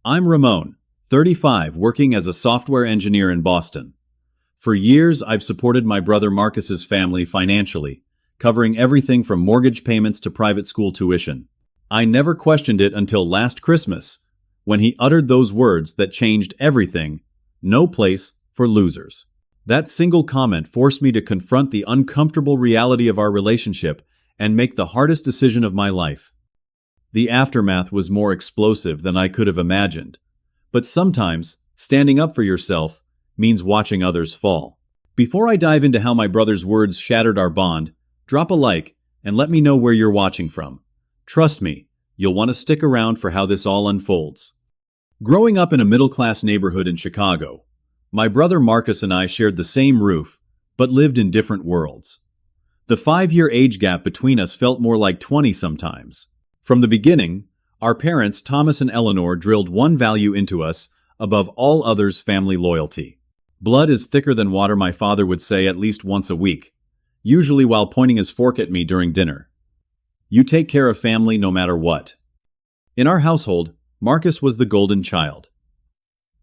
I'm Ramon, 35, working as a software engineer in Boston. For years, I've supported my brother Marcus's family financially, covering everything from mortgage payments to private school tuition. I never questioned it until last Christmas, when he uttered those words that changed everything: no place for losers. That single comment forced me to confront the uncomfortable reality of our relationship and make the hardest decision of my life. The aftermath was more explosive than I could have imagined. But sometimes, standing up for yourself means watching others fall. Before I dive into how my brother's words shattered our bond, drop a like and let me know where you're watching from. Trust me, you'll want to stick around for how this all unfolds. Growing up in a middle-class neighborhood in Chicago, my brother Marcus and I shared the same roof, but lived in different worlds. The 5-year age gap between us felt more like 20 sometimes. From the beginning, our parents, Thomas and Eleanor, drilled one value into us above all others: family loyalty. Blood is thicker than water, my father would say at least once a week, usually while pointing his fork at me during dinner. You take care of family no matter what. In our household, Marcus was the golden child.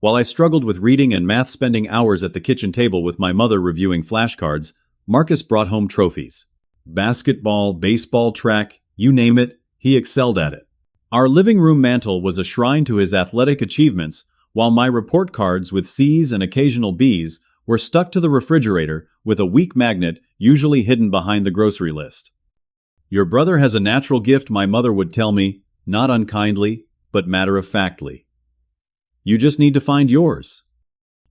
While I struggled with reading and math, spending hours at the kitchen table with my mother reviewing flashcards, Marcus brought home trophies. Basketball, baseball, track, you name it, he excelled at it. Our living room mantel was a shrine to his athletic achievements, while my report cards with C's and occasional B's were stuck to the refrigerator with a weak magnet, usually hidden behind the grocery list. Your brother has a natural gift, my mother would tell me, not unkindly, but matter-of-factly. You just need to find yours.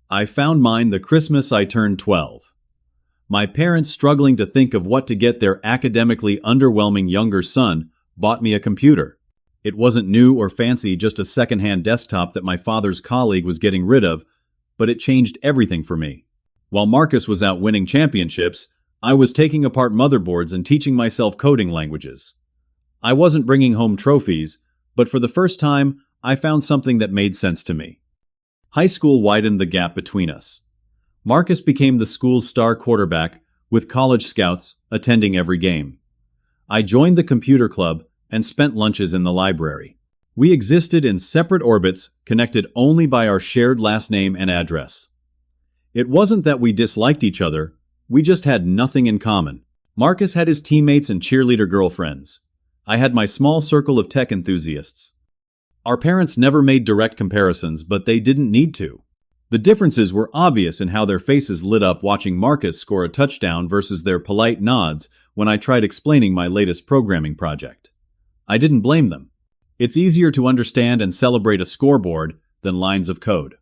I found mine the Christmas I turned 12. My parents, struggling to think of what to get their academically underwhelming younger son, bought me a computer. It wasn't new or fancy, just a second-hand desktop that my father's colleague was getting rid of, but it changed everything for me. While Marcus was out winning championships, I was taking apart motherboards and teaching myself coding languages. I wasn't bringing home trophies, but for the first time, I found something that made sense to me. High school widened the gap between us. Marcus became the school's star quarterback, with college scouts attending every game. I joined the computer club and spent lunches in the library. We existed in separate orbits, connected only by our shared last name and address. It wasn't that we disliked each other, we just had nothing in common. Marcus had his teammates and cheerleader girlfriends. I had my small circle of tech enthusiasts. Our parents never made direct comparisons, but they didn't need to. The differences were obvious in how their faces lit up watching Marcus score a touchdown versus their polite nods when I tried explaining my latest programming project. I didn't blame them. It's easier to understand and celebrate a scoreboard than lines of code.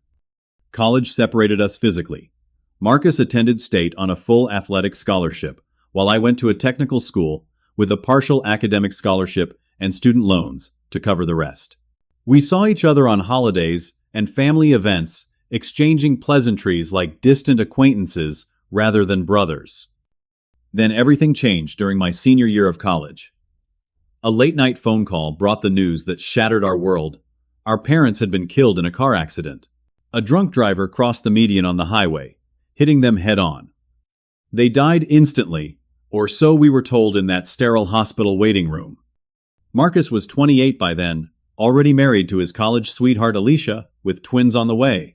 College separated us physically. Marcus attended state on a full athletic scholarship, while I went to a technical school with a partial academic scholarship and student loans to cover the rest. We saw each other on holidays and family events, exchanging pleasantries like distant acquaintances rather than brothers. Then everything changed during my senior year of college. A late-night phone call brought the news that shattered our world. Our parents had been killed in a car accident. A drunk driver crossed the median on the highway, hitting them head-on. They died instantly, or so we were told in that sterile hospital waiting room. Marcus was 28 by then, already married to his college sweetheart Alicia, with twins on the way.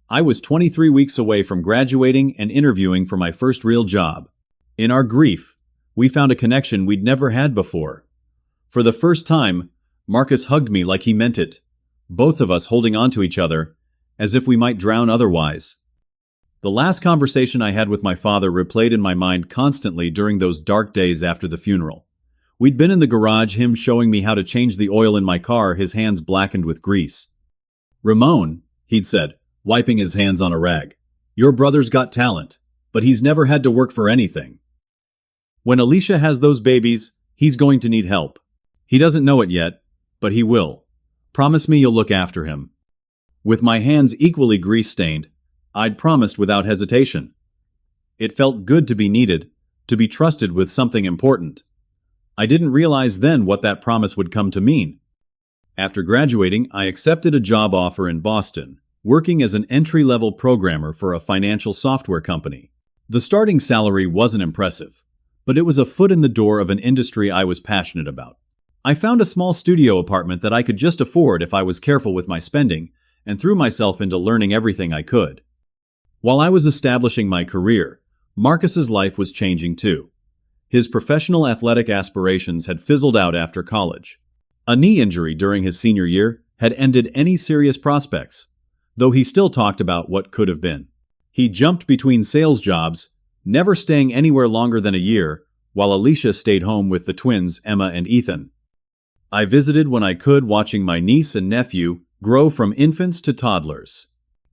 I was 23 weeks away from graduating and interviewing for my first real job. In our grief, we found a connection we'd never had before. For the first time, Marcus hugged me like he meant it, both of us holding on to each other, as if we might drown otherwise. The last conversation I had with my father replayed in my mind constantly during those dark days after the funeral. We'd been in the garage, him showing me how to change the oil in my car, his hands blackened with grease. "Ramon," he'd said, wiping his hands on a rag, "your brother's got talent, but he's never had to work for anything. When Alicia has those babies, he's going to need help. He doesn't know it yet, but he will. Promise me you'll look after him." With my hands equally grease-stained, I'd promised without hesitation. It felt good to be needed, to be trusted with something important. I didn't realize then what that promise would come to mean. After graduating, I accepted a job offer in Boston, working as an entry-level programmer for a financial software company. The starting salary wasn't impressive, but it was a foot in the door of an industry I was passionate about. I found a small studio apartment that I could just afford if I was careful with my spending, and threw myself into learning everything I could. While I was establishing my career, Marcus's life was changing too. His professional athletic aspirations had fizzled out after college. A knee injury during his senior year had ended any serious prospects, though he still talked about what could have been. He jumped between sales jobs, never staying anywhere longer than a year, while Alicia stayed home with the twins, Emma and Ethan. I visited when I could, watching my niece and nephew grow from infants to toddlers.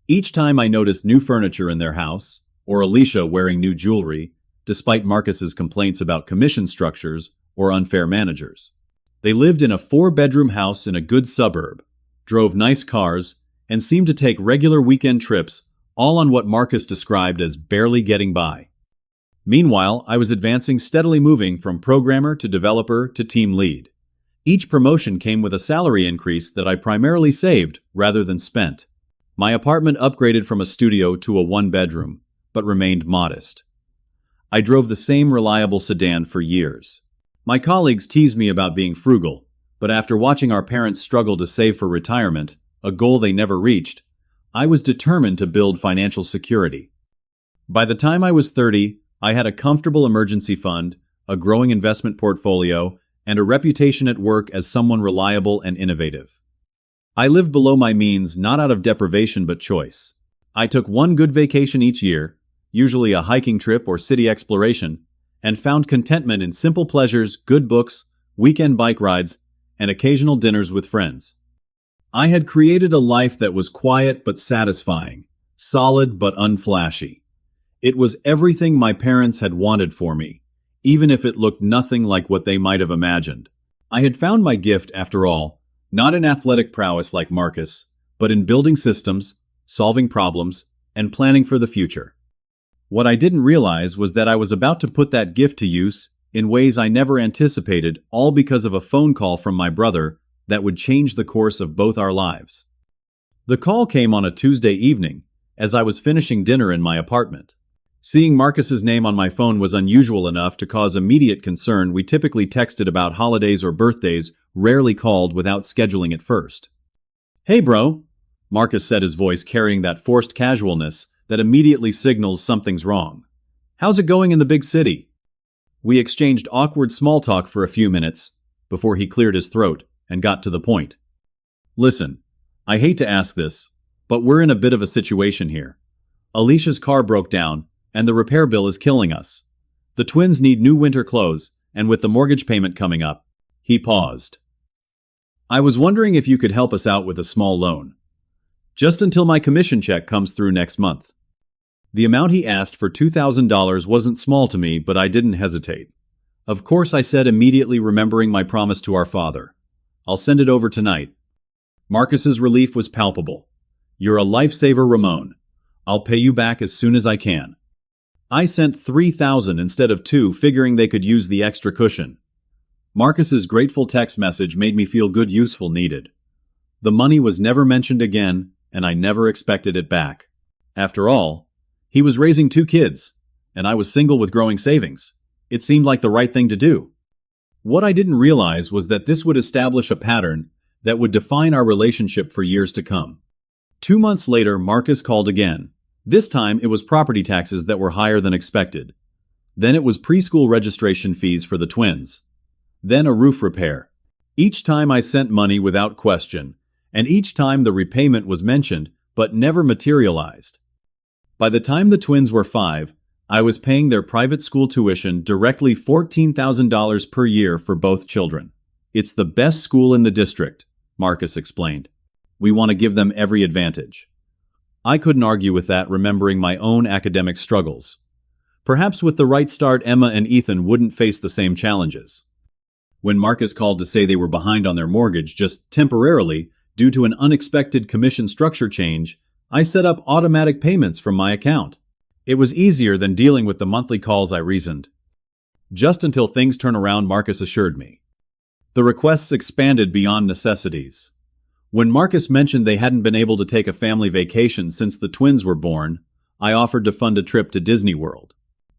Each time I noticed new furniture in their house, or Alicia wearing new jewelry, despite Marcus's complaints about commission structures or unfair managers. They lived in a 4-bedroom house in a good suburb, drove nice cars, and seemed to take regular weekend trips, all on what Marcus described as barely getting by. Meanwhile, I was advancing, steadily moving from programmer to developer to team lead. Each promotion came with a salary increase that I primarily saved rather than spent. My apartment upgraded from a studio to a 1-bedroom, but remained modest. I drove the same reliable sedan for years. My colleagues teased me about being frugal, but after watching our parents struggle to save for retirement, a goal they never reached, I was determined to build financial security. By the time I was 30, I had a comfortable emergency fund, a growing investment portfolio, and a reputation at work as someone reliable and innovative. I lived below my means, not out of deprivation but choice. I took one good vacation each year, usually a hiking trip or city exploration, and found contentment in simple pleasures, good books, weekend bike rides, and occasional dinners with friends. I had created a life that was quiet but satisfying, solid but unflashy. It was everything my parents had wanted for me, even if it looked nothing like what they might have imagined. I had found my gift, after all, not in athletic prowess like Marcus, but in building systems, solving problems, and planning for the future. What I didn't realize was that I was about to put that gift to use in ways I never anticipated, all because of a phone call from my brother that would change the course of both our lives. The call came on a Tuesday evening, as I was finishing dinner in my apartment. Seeing Marcus's name on my phone was unusual enough to cause immediate concern. We typically texted about holidays or birthdays, rarely called without scheduling it first. "Hey bro," Marcus said, his voice carrying that forced casualness that immediately signals something's wrong. "How's it going in the big city?" We exchanged awkward small talk for a few minutes before he cleared his throat and got to the point. "Listen, I hate to ask this, but we're in a bit of a situation here. Alicia's car broke down, and the repair bill is killing us. The twins need new winter clothes, and with the mortgage payment coming up," he paused. "I was wondering if you could help us out with a small loan. Just until my commission check comes through next month." The amount he asked for, $2,000, wasn't small to me, but I didn't hesitate. "Of course," I said, immediately remembering my promise to our father. "I'll send it over tonight." Marcus's relief was palpable. "You're a lifesaver, Ramon. I'll pay you back as soon as I can." I sent $3,000 instead of $2,000, figuring they could use the extra cushion. Marcus's grateful text message made me feel good, useful, needed. The money was never mentioned again, and I never expected it back. After all, he was raising 2 kids, and I was single with growing savings. It seemed like the right thing to do. What I didn't realize was that this would establish a pattern that would define our relationship for years to come. 2 months later, Marcus called again. This time, it was property taxes that were higher than expected. Then it was preschool registration fees for the twins. Then a roof repair. Each time I sent money without question, and each time the repayment was mentioned, but never materialized. By the time the twins were 5, I was paying their private school tuition directly, $14,000 per year for both children. "It's the best school in the district," Marcus explained. "We want to give them every advantage." I couldn't argue with that, remembering my own academic struggles. Perhaps with the right start, Emma and Ethan wouldn't face the same challenges. When Marcus called to say they were behind on their mortgage, just temporarily, due to an unexpected commission structure change, I set up automatic payments from my account. It was easier than dealing with the monthly calls, I reasoned. "Just until things turn around," Marcus assured me. The requests expanded beyond necessities. When Marcus mentioned they hadn't been able to take a family vacation since the twins were born, I offered to fund a trip to Disney World.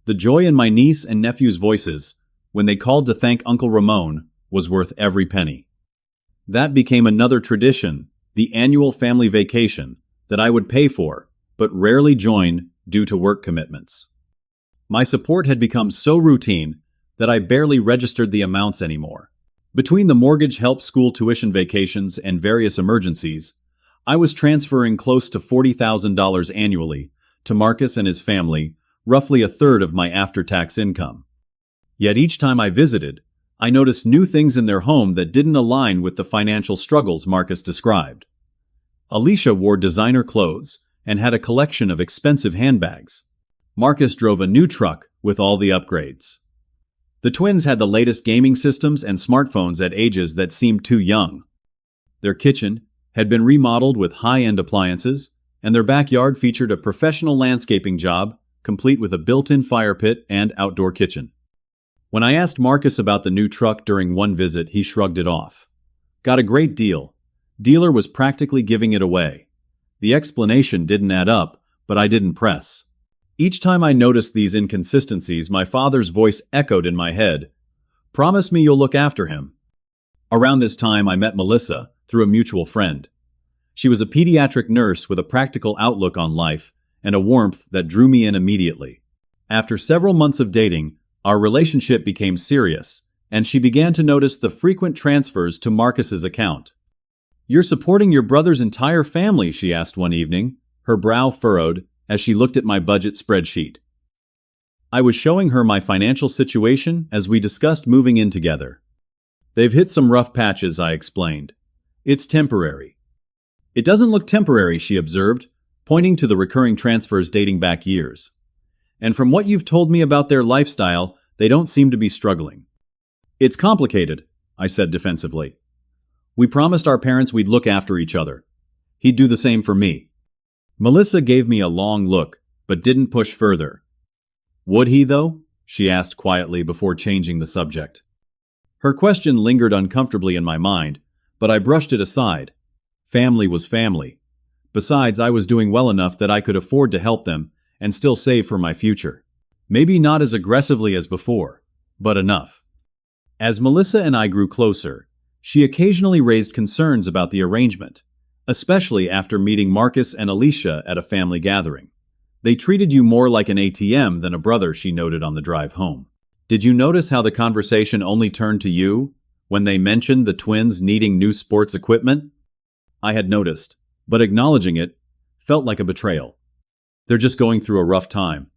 The joy in my niece and nephew's voices, when they called to thank Uncle Ramon, was worth every penny. That became another tradition, the annual family vacation, that I would pay for, but rarely join due to work commitments. My support had become so routine that I barely registered the amounts anymore. Between the mortgage help, school tuition vacations, and various emergencies, I was transferring close to $40,000 annually to Marcus and his family, roughly a third of my after-tax income. Yet each time I visited, I noticed new things in their home that didn't align with the financial struggles Marcus described. Alicia wore designer clothes and had a collection of expensive handbags. Marcus drove a new truck with all the upgrades. The twins had the latest gaming systems and smartphones at ages that seemed too young. Their kitchen had been remodeled with high-end appliances, and their backyard featured a professional landscaping job, complete with a built-in fire pit and outdoor kitchen. When I asked Marcus about the new truck during one visit, he shrugged it off. Got a great deal. Dealer was practically giving it away. The explanation didn't add up, but I didn't press. Each time I noticed these inconsistencies, my father's voice echoed in my head. Promise me you'll look after him. Around this time, I met Melissa through a mutual friend. She was a pediatric nurse with a practical outlook on life and a warmth that drew me in immediately. After several months of dating, our relationship became serious, and she began to notice the frequent transfers to Marcus's account. You're supporting your brother's entire family, she asked one evening, her brow furrowed as she looked at my budget spreadsheet. I was showing her my financial situation as we discussed moving in together. They've hit some rough patches, I explained. It's temporary. It doesn't look temporary, she observed, pointing to the recurring transfers dating back years. And from what you've told me about their lifestyle, they don't seem to be struggling. It's complicated, I said defensively. We promised our parents we'd look after each other. He'd do the same for me. Melissa gave me a long look, but didn't push further. Would he, though? She asked quietly before changing the subject. Her question lingered uncomfortably in my mind, but I brushed it aside. Family was family. Besides, I was doing well enough that I could afford to help them and still save for my future. Maybe not as aggressively as before, but enough. As Melissa and I grew closer, she occasionally raised concerns about the arrangement, especially after meeting Marcus and Alicia at a family gathering. They treated you more like an ATM than a brother, she noted on the drive home. Did you notice how the conversation only turned to you when they mentioned the twins needing new sports equipment? I had noticed, but acknowledging it felt like a betrayal. They're just going through a rough time.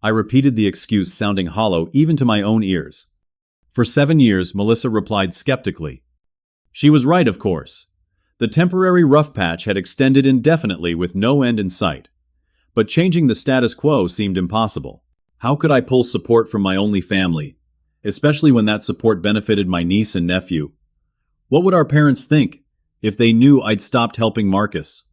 I repeated the excuse, sounding hollow even to my own ears. For 7 years, Melissa replied skeptically. She was right, of course. The temporary rough patch had extended indefinitely with no end in sight. But changing the status quo seemed impossible. How could I pull support from my only family, especially when that support benefited my niece and nephew? What would our parents think if they knew I'd stopped helping Marcus?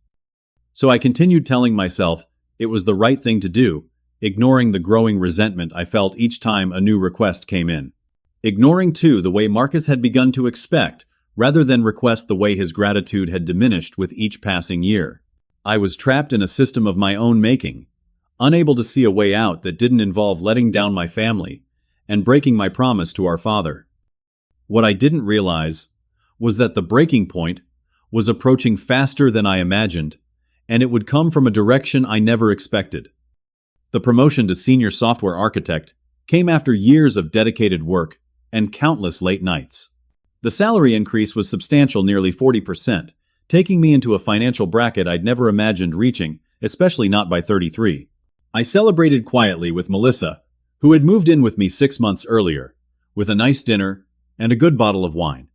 So I continued telling myself it was the right thing to do, ignoring the growing resentment I felt each time a new request came in. Ignoring, too, the way Marcus had begun to expect, rather than request the way his gratitude had diminished with each passing year. I was trapped in a system of my own making, unable to see a way out that didn't involve letting down my family and breaking my promise to our father. What I didn't realize was that the breaking point was approaching faster than I imagined, and it would come from a direction I never expected. The promotion to senior software architect came after years of dedicated work and countless late nights. The salary increase was substantial, nearly 40%, taking me into a financial bracket I'd never imagined reaching, especially not by 33. I celebrated quietly with Melissa, who had moved in with me 6 months earlier, with a nice dinner and a good bottle of wine.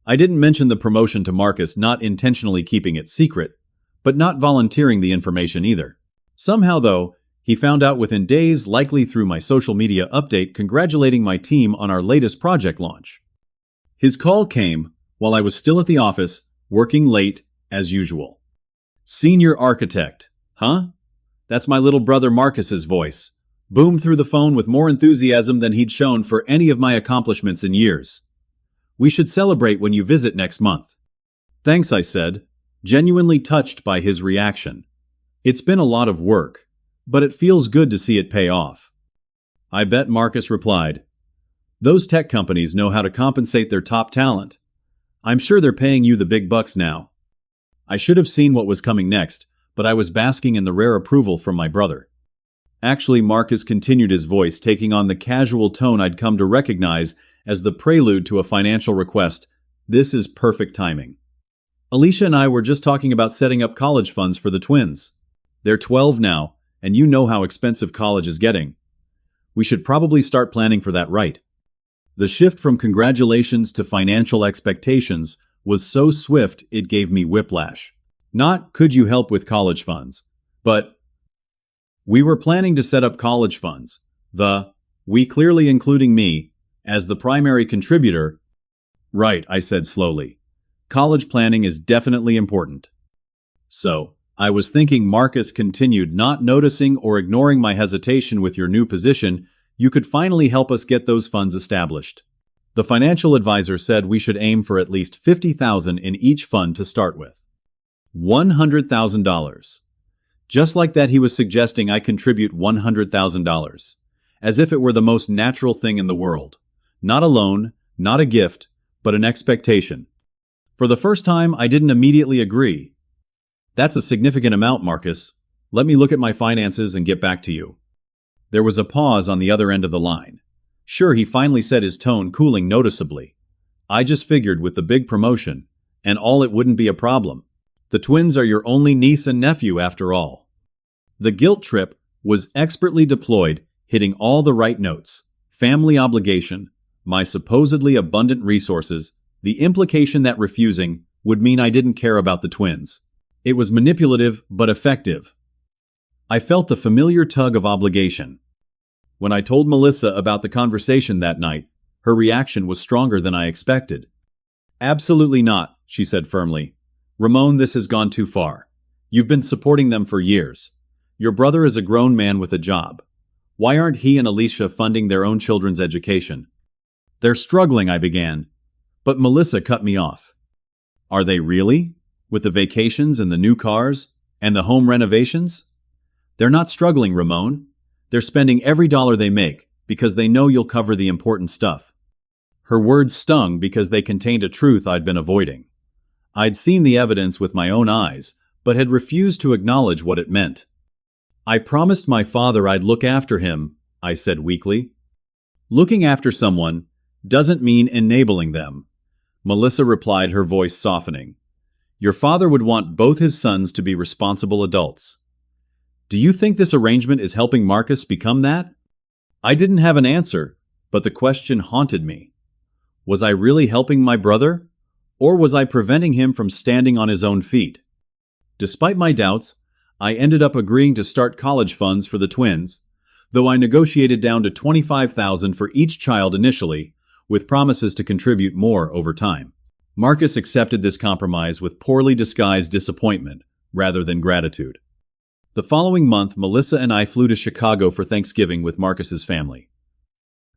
I didn't mention the promotion to Marcus, not intentionally keeping it secret, but not volunteering the information either. Somehow, though, he found out within days, likely through my social media update congratulating my team on our latest project launch. His call came while I was still at the office, working late as usual. Senior architect, huh? That's my little brother Marcus's voice, boomed through the phone with more enthusiasm than he'd shown for any of my accomplishments in years. We should celebrate when you visit next month. Thanks, I said, genuinely touched by his reaction. It's been a lot of work, but it feels good to see it pay off. I bet, Marcus replied. Those tech companies know how to compensate their top talent. I'm sure they're paying you the big bucks now. I should have seen what was coming next, but I was basking in the rare approval from my brother. Actually, Marcus continued, his voice taking on the casual tone I'd come to recognize as the prelude to a financial request. This is perfect timing. Alicia and I were just talking about setting up college funds for the twins. They're 12 now, and you know how expensive college is getting. We should probably start planning for that right. The shift from congratulations to financial expectations was so swift it gave me whiplash. Not, could you help with college funds, but we were planning to set up college funds. We clearly including me, as the primary contributor. Right, I said slowly. College planning is definitely important. So, I was thinking, Marcus continued, not noticing or ignoring my hesitation, with your new position, you could finally help us get those funds established. The financial advisor said we should aim for at least $50,000 in each fund to start with. $100,000. Just like that, he was suggesting I contribute $100,000, as if it were the most natural thing in the world. Not a loan, not a gift, but an expectation. For the first time, I didn't immediately agree. That's a significant amount, Marcus. Let me look at my finances and get back to you. There was a pause on the other end of the line. Sure, he finally said, his tone cooling noticeably. I just figured with the big promotion and all, it wouldn't be a problem. The twins are your only niece and nephew after all. The guilt trip was expertly deployed, hitting all the right notes. Family obligation, my supposedly abundant resources, the implication that refusing would mean I didn't care about the twins. It was manipulative but effective. I felt the familiar tug of obligation. When I told Melissa about the conversation that night, her reaction was stronger than I expected. Absolutely not, she said firmly. Ramon, this has gone too far. You've been supporting them for years. Your brother is a grown man with a job. Why aren't he and Alicia funding their own children's education? They're struggling, I began. But Melissa cut me off. Are they really? With the vacations and the new cars and the home renovations? They're not struggling, Ramon. They're spending every dollar they make because they know you'll cover the important stuff. Her words stung because they contained a truth I'd been avoiding. I'd seen the evidence with my own eyes, but had refused to acknowledge what it meant. I promised my father I'd look after him, I said weakly. Looking after someone doesn't mean enabling them, Melissa replied, her voice softening. Your father would want both his sons to be responsible adults. Do you think this arrangement is helping Marcus become that? I didn't have an answer, but the question haunted me. Was I really helping my brother? Or was I preventing him from standing on his own feet? Despite my doubts, I ended up agreeing to start college funds for the twins, though I negotiated down to $25,000 for each child initially, with promises to contribute more over time. Marcus accepted this compromise with poorly disguised disappointment rather than gratitude. The following month, Melissa and I flew to Chicago for Thanksgiving with Marcus's family.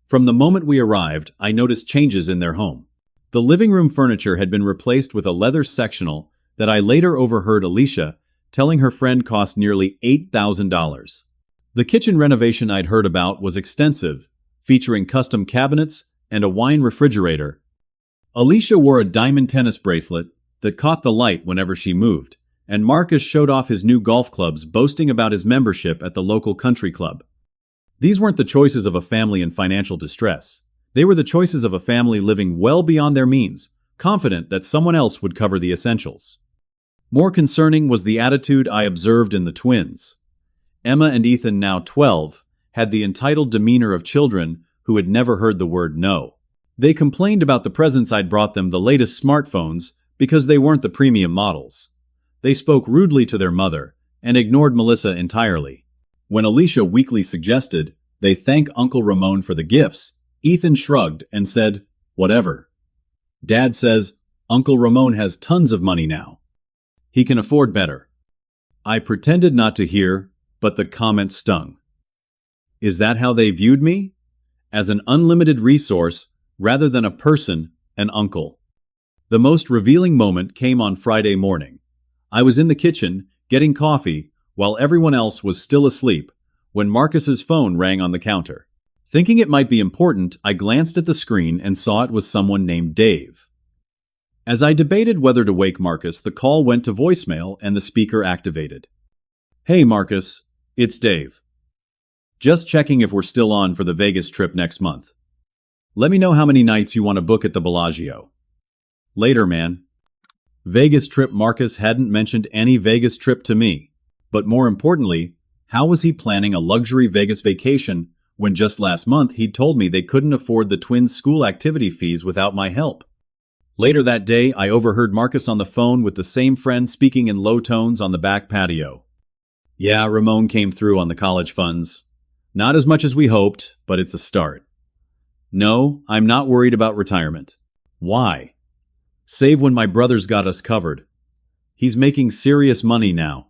From the moment we arrived, I noticed changes in their home. The living room furniture had been replaced with a leather sectional that I later overheard Alicia telling her friend cost nearly $8,000. The kitchen renovation I'd heard about was extensive, featuring custom cabinets and a wine refrigerator. Alicia wore a diamond tennis bracelet that caught the light whenever she moved, and Marcus showed off his new golf clubs, boasting about his membership at the local country club. These weren't the choices of a family in financial distress. They were the choices of a family living well beyond their means, confident that someone else would cover the essentials. More concerning was the attitude I observed in the twins. Emma and Ethan, now 12, had the entitled demeanor of children who had never heard the word no. They complained about the presents I'd brought them, the latest smartphones, because they weren't the premium models. They spoke rudely to their mother and ignored Melissa entirely. When Alicia weakly suggested they thank Uncle Ramon for the gifts, Ethan shrugged and said, "Whatever. Dad says Uncle Ramon has tons of money now. He can afford better." I pretended not to hear, but the comment stung. Is that how they viewed me? As an unlimited resource rather than a person, an uncle. The most revealing moment came on Friday morning. I was in the kitchen, getting coffee, while everyone else was still asleep, when Marcus's phone rang on the counter. Thinking it might be important, I glanced at the screen and saw it was someone named Dave. As I debated whether to wake Marcus, the call went to voicemail and the speaker activated. "Hey Marcus, it's Dave. Just checking if we're still on for the Vegas trip next month. Let me know how many nights you want to book at the Bellagio. Later, man." Vegas trip. Marcus hadn't mentioned any Vegas trip to me. But more importantly, how was he planning a luxury Vegas vacation when just last month he'd told me they couldn't afford the twins' school activity fees without my help? Later that day, I overheard Marcus on the phone with the same friend speaking in low tones on the back patio. "Yeah, Ramon came through on the college funds. Not as much as we hoped, but it's a start. No, I'm not worried about retirement. Why? Save when my brother's got us covered. He's making serious money now."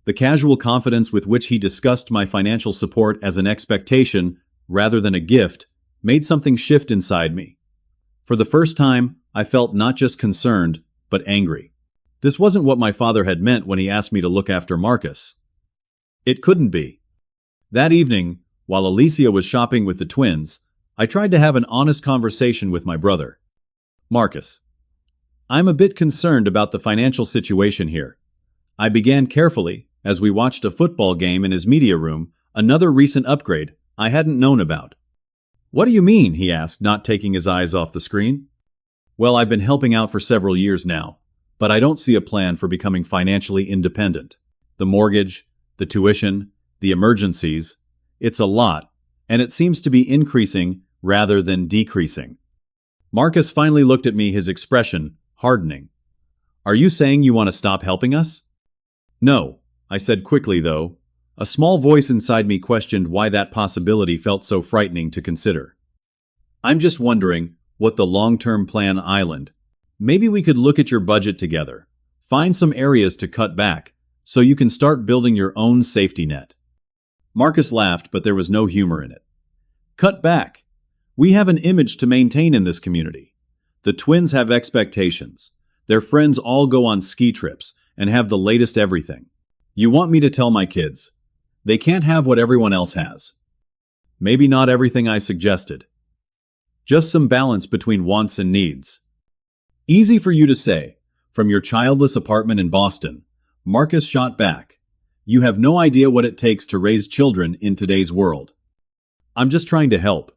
The casual confidence with which he discussed my financial support as an expectation rather than a gift made something shift inside me. For the first time, I felt not just concerned, but angry. This wasn't what my father had meant when he asked me to look after Marcus. It couldn't be. That evening, while Alicia was shopping with the twins, I tried to have an honest conversation with my brother. "Marcus, I'm a bit concerned about the financial situation here." I began carefully, as we watched a football game in his media room, another recent upgrade I hadn't known about. "What do you mean?" he asked, not taking his eyes off the screen. "Well, I've been helping out for several years now, but I don't see a plan for becoming financially independent. The mortgage, the tuition, the emergencies, it's a lot, and it seems to be increasing rather than decreasing." Marcus finally looked at me, his expression hardening. "Are you saying you want to stop helping us?" "No," I said quickly, though. A small voice inside me questioned why that possibility felt so frightening to consider. "I'm just wondering what the long-term plan island. Maybe we could look at your budget together, find some areas to cut back, so you can start building your own safety net." Marcus laughed, but there was no humor in it. "Cut back? We have an image to maintain in this community. The twins have expectations. Their friends all go on ski trips and have the latest everything. You want me to tell my kids they can't have what everyone else has? Maybe not everything I suggested. Just some balance between wants and needs." "Easy for you to say. From your childless apartment in Boston," Marcus shot back. "You have no idea what it takes to raise children in today's world." "I'm just trying to help."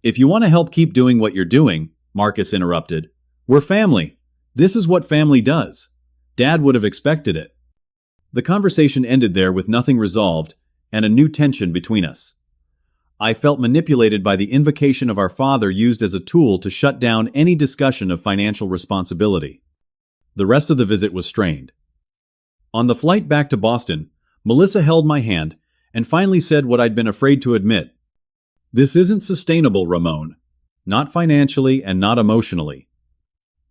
"If you want to help, keep doing what you're doing," Marcus interrupted. "We're family. This is what family does. Dad would have expected it." The conversation ended there with nothing resolved and a new tension between us. I felt manipulated by the invocation of our father used as a tool to shut down any discussion of financial responsibility. The rest of the visit was strained. On the flight back to Boston, Melissa held my hand and finally said what I'd been afraid to admit. "This isn't sustainable, Ramon. Not financially and not emotionally.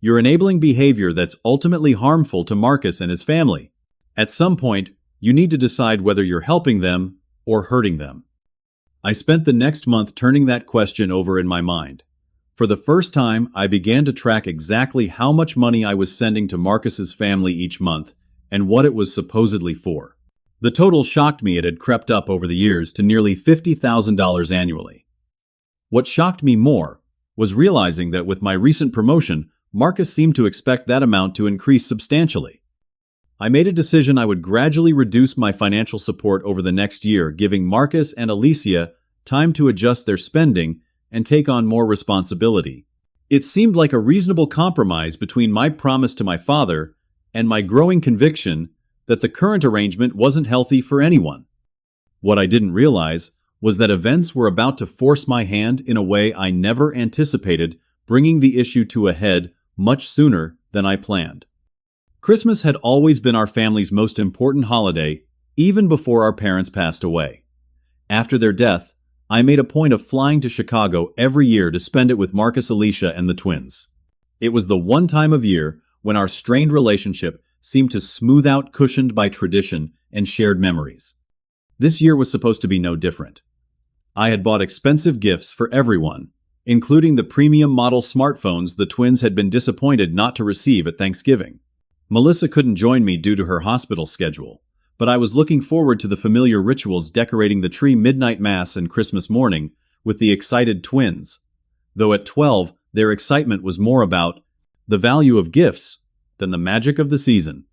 You're enabling behavior that's ultimately harmful to Marcus and his family. At some point, you need to decide whether you're helping them or hurting them." I spent the next month turning that question over in my mind. For the first time, I began to track exactly how much money I was sending to Marcus's family each month and what it was supposedly for. The total shocked me. It had crept up over the years to nearly $50,000 annually. What shocked me more was realizing that with my recent promotion, Marcus seemed to expect that amount to increase substantially. I made a decision I would gradually reduce my financial support over the next year, giving Marcus and Alicia time to adjust their spending and take on more responsibility. It seemed like a reasonable compromise between my promise to my father and my growing conviction that the current arrangement wasn't healthy for anyone. What I didn't realize was that events were about to force my hand in a way I never anticipated, bringing the issue to a head much sooner than I planned. Christmas had always been our family's most important holiday, even before our parents passed away. After their death, I made a point of flying to Chicago every year to spend it with Marcus, Alicia, and the twins. It was the one time of year when our strained relationship seemed to smooth out, cushioned by tradition and shared memories. This year was supposed to be no different. I had bought expensive gifts for everyone, including the premium model smartphones the twins had been disappointed not to receive at Thanksgiving. Melissa couldn't join me due to her hospital schedule, but I was looking forward to the familiar rituals: decorating the tree, midnight mass, and Christmas morning, with the excited twins, though at 12 their excitement was more about the value of gifts than the magic of the season.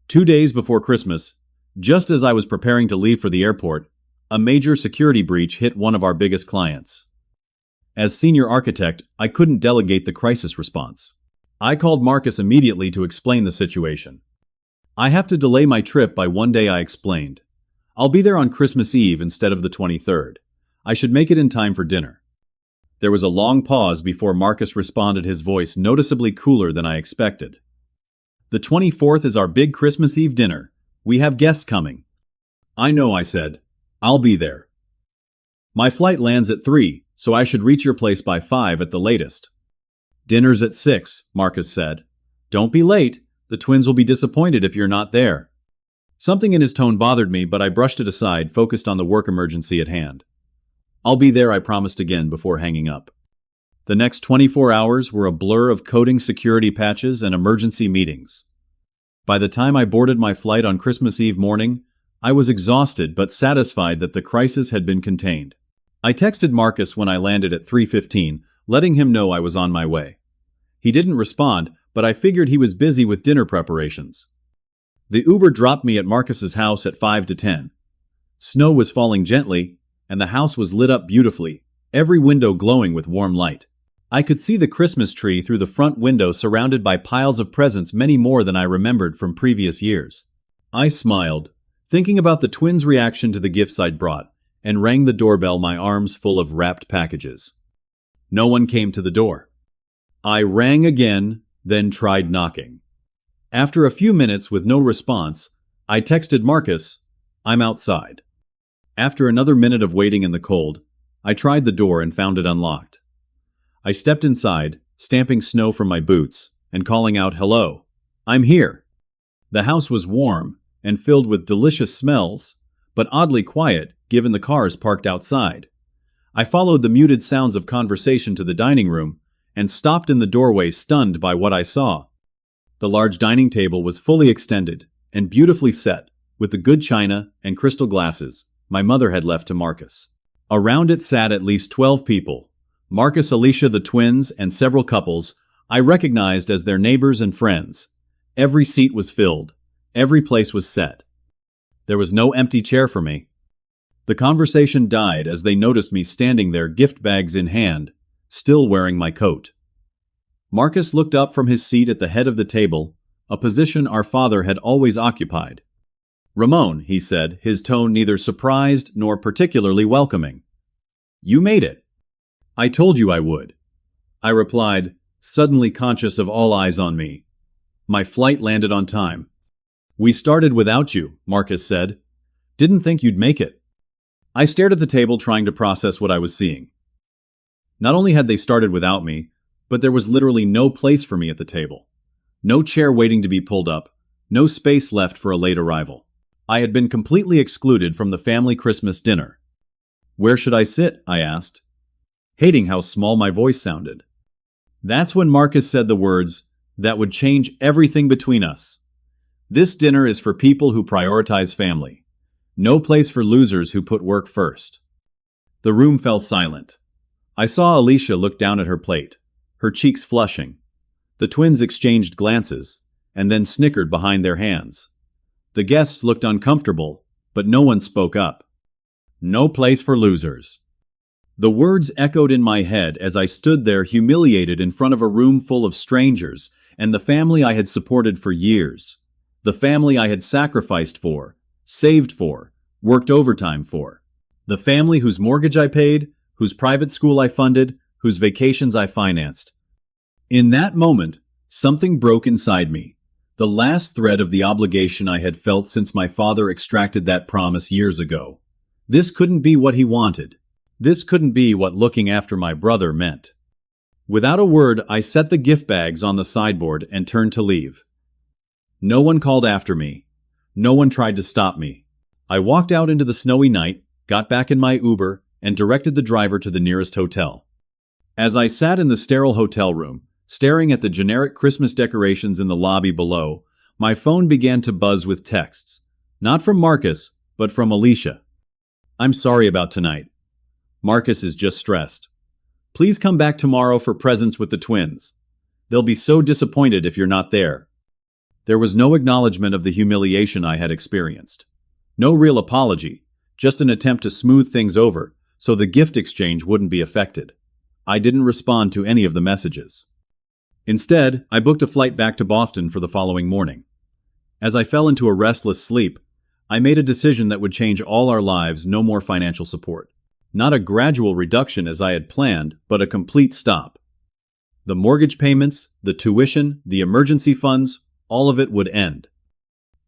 2 days before Christmas, just as I was preparing to leave for the airport, a major security breach hit one of our biggest clients. As senior architect, I couldn't delegate the crisis response. I called Marcus immediately to explain the situation. "I have to delay my trip by one day," I explained. "I'll be there on Christmas Eve instead of the 23rd. I should make it in time for dinner." There was a long pause before Marcus responded, his voice noticeably cooler than I expected. "The 24th is our big Christmas Eve dinner. We have guests coming." "I know," I said. "I'll be there. My flight lands at 3, so I should reach your place by 5 at the latest." "Dinner's at 6, Marcus said. "Don't be late. The twins will be disappointed if you're not there." Something in his tone bothered me, but I brushed it aside, focused on the work emergency at hand. "I'll be there," I promised again before hanging up. The next 24 hours were a blur of coding security patches and emergency meetings. By the time I boarded my flight on Christmas Eve morning, I was exhausted but satisfied that the crisis had been contained. I texted Marcus when I landed at 3:15, letting him know I was on my way. He didn't respond, but I figured he was busy with dinner preparations. The Uber dropped me at Marcus's house at 5 to 10. Snow was falling gently, and the house was lit up beautifully, every window glowing with warm light. I could see the Christmas tree through the front window, surrounded by piles of presents, many more than I remembered from previous years. I smiled, thinking about the twins' reaction to the gifts I'd brought, and rang the doorbell, my arms full of wrapped packages. No one came to the door. I rang again, then tried knocking. After a few minutes with no response, I texted Marcus, "I'm outside." After another minute of waiting in the cold, I tried the door and found it unlocked. I stepped inside, stamping snow from my boots, and calling out, "Hello, I'm here." The house was warm and filled with delicious smells, but oddly quiet given the cars parked outside. I followed the muted sounds of conversation to the dining room and stopped in the doorway, stunned by what I saw. The large dining table was fully extended and beautifully set, with the good china and crystal glasses my mother had left to Marcus. Around it sat at least 12 people: Marcus, Alicia, the twins, and several couples I recognized as their neighbors and friends. Every seat was filled. Every place was set. There was no empty chair for me. The conversation died as they noticed me standing there, gift bags in hand, still wearing my coat. Marcus looked up from his seat at the head of the table, a position our father had always occupied. "Ramon," he said, his tone neither surprised nor particularly welcoming. "You made it." "I told you I would," I replied, suddenly conscious of all eyes on me. My flight landed on time. "We started without you," Marcus said. "Didn't think you'd make it." I stared at the table, trying to process what I was seeing. Not only had they started without me, but there was literally no place for me at the table. No chair waiting to be pulled up, no space left for a late arrival. I had been completely excluded from the family Christmas dinner. "Where should I sit?" I asked, hating how small my voice sounded. That's when Marcus said the words that would change everything between us. "This dinner is for people who prioritize family. No place for losers who put work first." The room fell silent. I saw Alicia look down at her plate, her cheeks flushing. The twins exchanged glances, and then snickered behind their hands. The guests looked uncomfortable, but no one spoke up. No place for losers. The words echoed in my head as I stood there, humiliated in front of a room full of strangers and the family I had supported for years. The family I had sacrificed for, saved for, worked overtime for. The family whose mortgage I paid, whose private school I funded, whose vacations I financed. In that moment, something broke inside me. The last thread of the obligation I had felt since my father extracted that promise years ago. This couldn't be what he wanted. This couldn't be what looking after my brother meant. Without a word, I set the gift bags on the sideboard and turned to leave. No one called after me. No one tried to stop me. I walked out into the snowy night, got back in my Uber, and directed the driver to the nearest hotel. As I sat in the sterile hotel room, staring at the generic Christmas decorations in the lobby below, my phone began to buzz with texts. Not from Marcus, but from Alicia. "I'm sorry about tonight. Marcus is just stressed. Please come back tomorrow for presents with the twins. They'll be so disappointed if you're not there. There was no acknowledgement of the humiliation I had experienced. No real apology, just an attempt to smooth things over so the gift exchange wouldn't be affected. I didn't respond to any of the messages. Instead, I booked a flight back to Boston for the following morning. As I fell into a restless sleep, I made a decision that would change all our lives. No more financial support. Not a gradual reduction as I had planned, but a complete stop. The mortgage payments, the tuition, the emergency funds, all of it would end.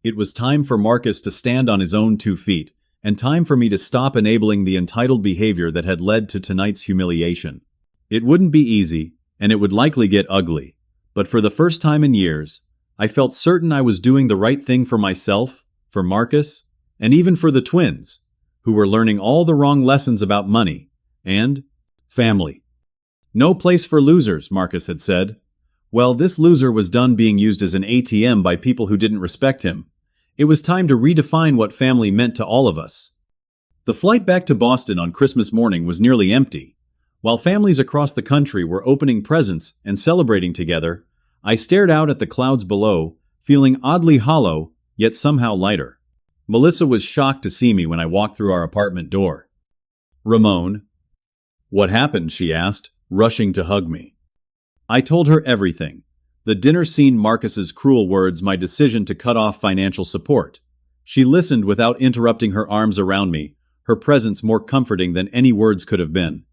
It was time for Marcus to stand on his own 2 feet, and time for me to stop enabling the entitled behavior that had led to tonight's humiliation. It wouldn't be easy, and it would likely get ugly, but for the first time in years, I felt certain I was doing the right thing for myself, for Marcus, and even for the twins, who were learning all the wrong lessons about money and family. No place for losers, Marcus had said. Well, this loser was done being used as an ATM by people who didn't respect him. It was time to redefine what family meant to all of us. The flight back to Boston on Christmas morning was nearly empty. While families across the country were opening presents and celebrating together, I stared out at the clouds below, feeling oddly hollow, yet somehow lighter. Melissa was shocked to see me when I walked through our apartment door. "Ramon." "What happened?" she asked, rushing to hug me. I told her everything. The dinner scene, Marcus's cruel words, my decision to cut off financial support. She listened without interrupting, her arms around me, her presence more comforting than any words could have been.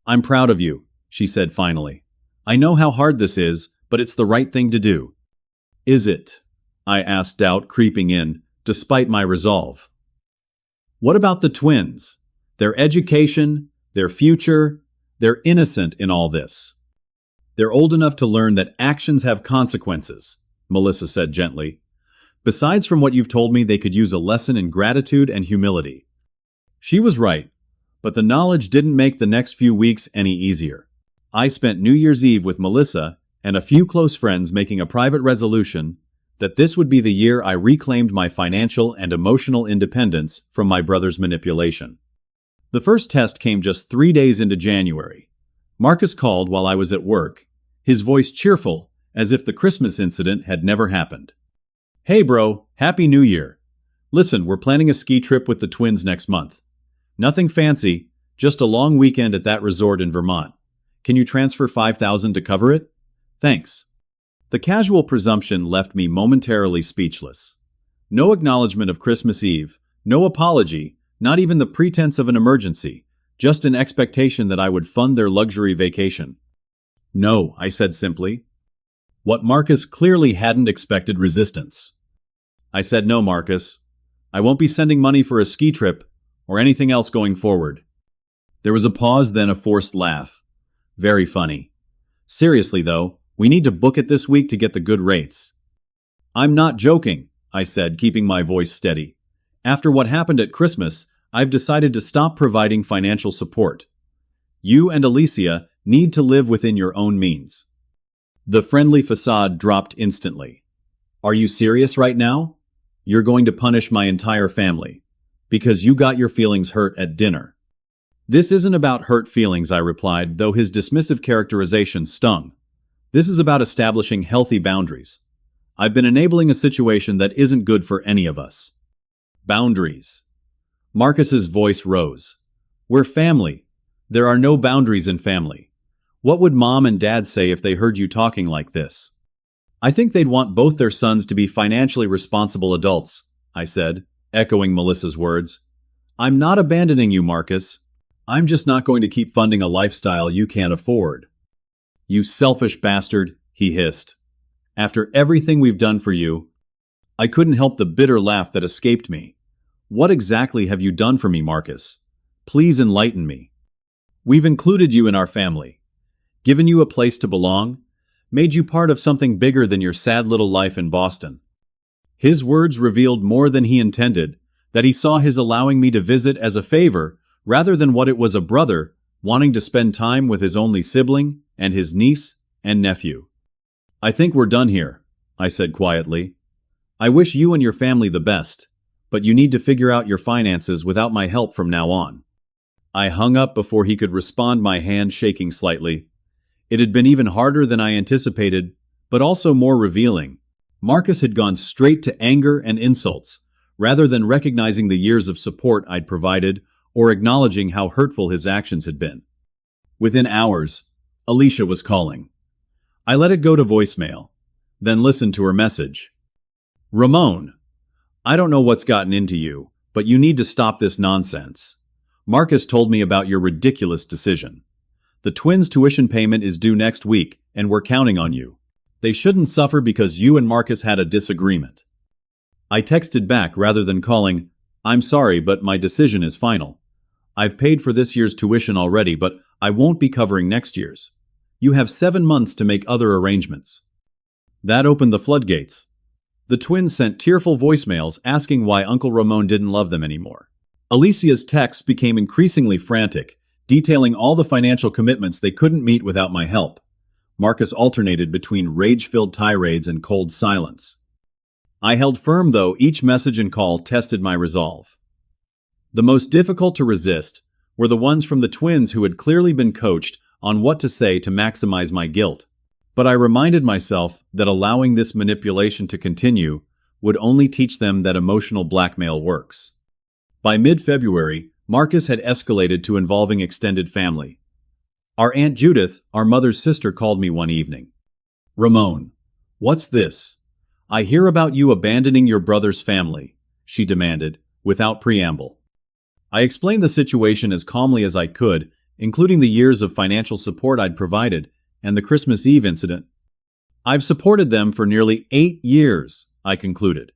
"I'm proud of you," she said finally. "I know how hard this is, but it's the right thing to do." "Is it?" I asked, doubt creeping in, despite my resolve. "What about the twins? Their education, their future? They're innocent in all this. They're old enough to learn that actions have consequences," Melissa said gently. "Besides, from what you've told me, they could use a lesson in gratitude and humility." She was right, but the knowledge didn't make the next few weeks any easier. I spent New Year's Eve with Melissa and a few close friends making a private resolution that this would be the year I reclaimed my financial and emotional independence from my brother's manipulation. The first test came just 3 days into January. Marcus called while I was at work, his voice cheerful, as if the Christmas incident had never happened. "Hey bro, Happy New Year. Listen, we're planning a ski trip with the twins next month. Nothing fancy, just a long weekend at that resort in Vermont. Can you transfer $5,000 to cover it? Thanks." The casual presumption left me momentarily speechless. No acknowledgement of Christmas Eve, no apology, not even the pretense of an emergency, just an expectation that I would fund their luxury vacation. "No," I said simply. What Marcus clearly hadn't expected resistance. I said, "No, Marcus. I won't be sending money for a ski trip or anything else going forward." There was a pause, then a forced laugh. Very funny. "Seriously, though, we need to book it this week to get the good rates." "I'm not joking," I said, keeping my voice steady. "After what happened at Christmas, I've decided to stop providing financial support. You and Alicia need to live within your own means." The friendly facade dropped instantly. "Are you serious right now? You're going to punish my entire family because you got your feelings hurt at dinner." "This isn't about hurt feelings," I replied, though his dismissive characterization stung. "This is about establishing healthy boundaries. I've been enabling a situation that isn't good for any of us." "Boundaries." Marcus's voice rose. "We're family. There are no boundaries in family. What would Mom and Dad say if they heard you talking like this?" "I think they'd want both their sons to be financially responsible adults," I said, echoing Melissa's words. "I'm not abandoning you, Marcus. I'm just not going to keep funding a lifestyle you can't afford." "You selfish bastard," he hissed. "After everything we've done for you." I couldn't help the bitter laugh that escaped me. "What exactly have you done for me, Marcus? Please enlighten me." "We've included you in our family, given you a place to belong, made you part of something bigger than your sad little life in Boston." His words revealed more than he intended, that he saw his allowing me to visit as a favor rather than what it was, a brother wanting to spend time with his only sibling and his niece and nephew. "I think we're done here," I said quietly. "I wish you and your family the best, but you need to figure out your finances without my help from now on." I hung up before he could respond, my hand shaking slightly. It had been even harder than I anticipated, but also more revealing. Marcus had gone straight to anger and insults, rather than recognizing the years of support I'd provided or acknowledging how hurtful his actions had been. Within hours, Alicia was calling. I let it go to voicemail, then listened to her message. Ramon, I don't know what's gotten into you, but you need to stop this nonsense. Marcus told me about your ridiculous decision. The twins' tuition payment is due next week, and we're counting on you. They shouldn't suffer because you and Marcus had a disagreement. I texted back rather than calling, I'm sorry, but my decision is final. I've paid for this year's tuition already, but I won't be covering next year's. You have 7 months to make other arrangements. That opened the floodgates. The twins sent tearful voicemails asking why Uncle Ramon didn't love them anymore. Alicia's texts became increasingly frantic, detailing all the financial commitments they couldn't meet without my help. Marcus alternated between rage-filled tirades and cold silence. I held firm, though each message and call tested my resolve. The most difficult to resist were the ones from the twins who had clearly been coached on what to say to maximize my guilt. But I reminded myself that allowing this manipulation to continue would only teach them that emotional blackmail works. By mid-February, Marcus had escalated to involving extended family. Our Aunt Judith, our mother's sister, called me one evening. Ramon, what's this? I hear about you abandoning your brother's family, she demanded, without preamble. I explained the situation as calmly as I could, including the years of financial support I'd provided and the Christmas Eve incident. I've supported them for nearly 8 years, I concluded.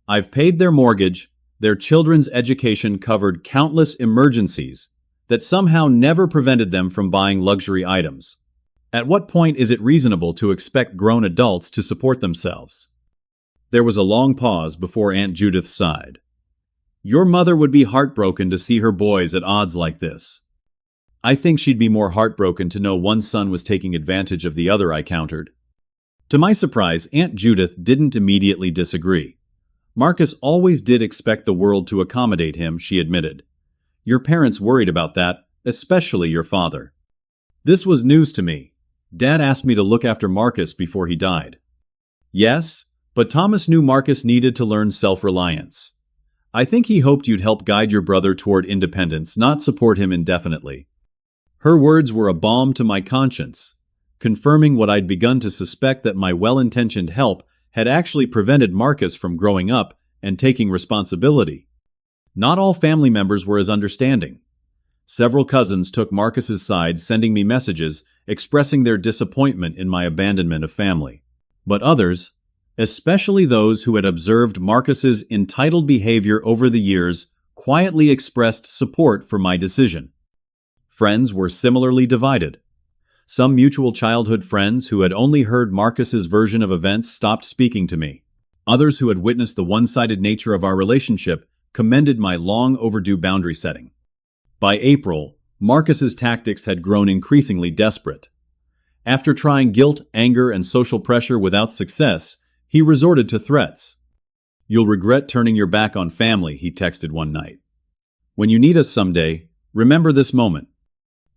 I've paid their mortgage, their children's education covered countless emergencies that somehow never prevented them from buying luxury items. At what point is it reasonable to expect grown adults to support themselves? There was a long pause before Aunt Judith sighed. Your mother would be heartbroken to see her boys at odds like this. I think she'd be more heartbroken to know one son was taking advantage of the other, I countered. To my surprise, Aunt Judith didn't immediately disagree. Marcus always did expect the world to accommodate him, she admitted. Your parents worried about that, especially your father. This was news to me. Dad asked me to look after Marcus before he died. Yes, but Thomas knew Marcus needed to learn self-reliance. I think he hoped you'd help guide your brother toward independence, not support him indefinitely. Her words were a balm to my conscience, confirming what I'd begun to suspect, that my well-intentioned help had actually prevented Marcus from growing up and taking responsibility. Not all family members were as understanding. Several cousins took Marcus's side, sending me messages expressing their disappointment in my abandonment of family. But others, especially those who had observed Marcus's entitled behavior over the years, quietly expressed support for my decision. Friends were similarly divided. Some mutual childhood friends who had only heard Marcus's version of events stopped speaking to me. Others who had witnessed the one-sided nature of our relationship commended my long-overdue boundary setting. By April, Marcus's tactics had grown increasingly desperate. After trying guilt, anger, and social pressure without success, he resorted to threats. You'll regret turning your back on family, he texted one night. When you need us someday, remember this moment.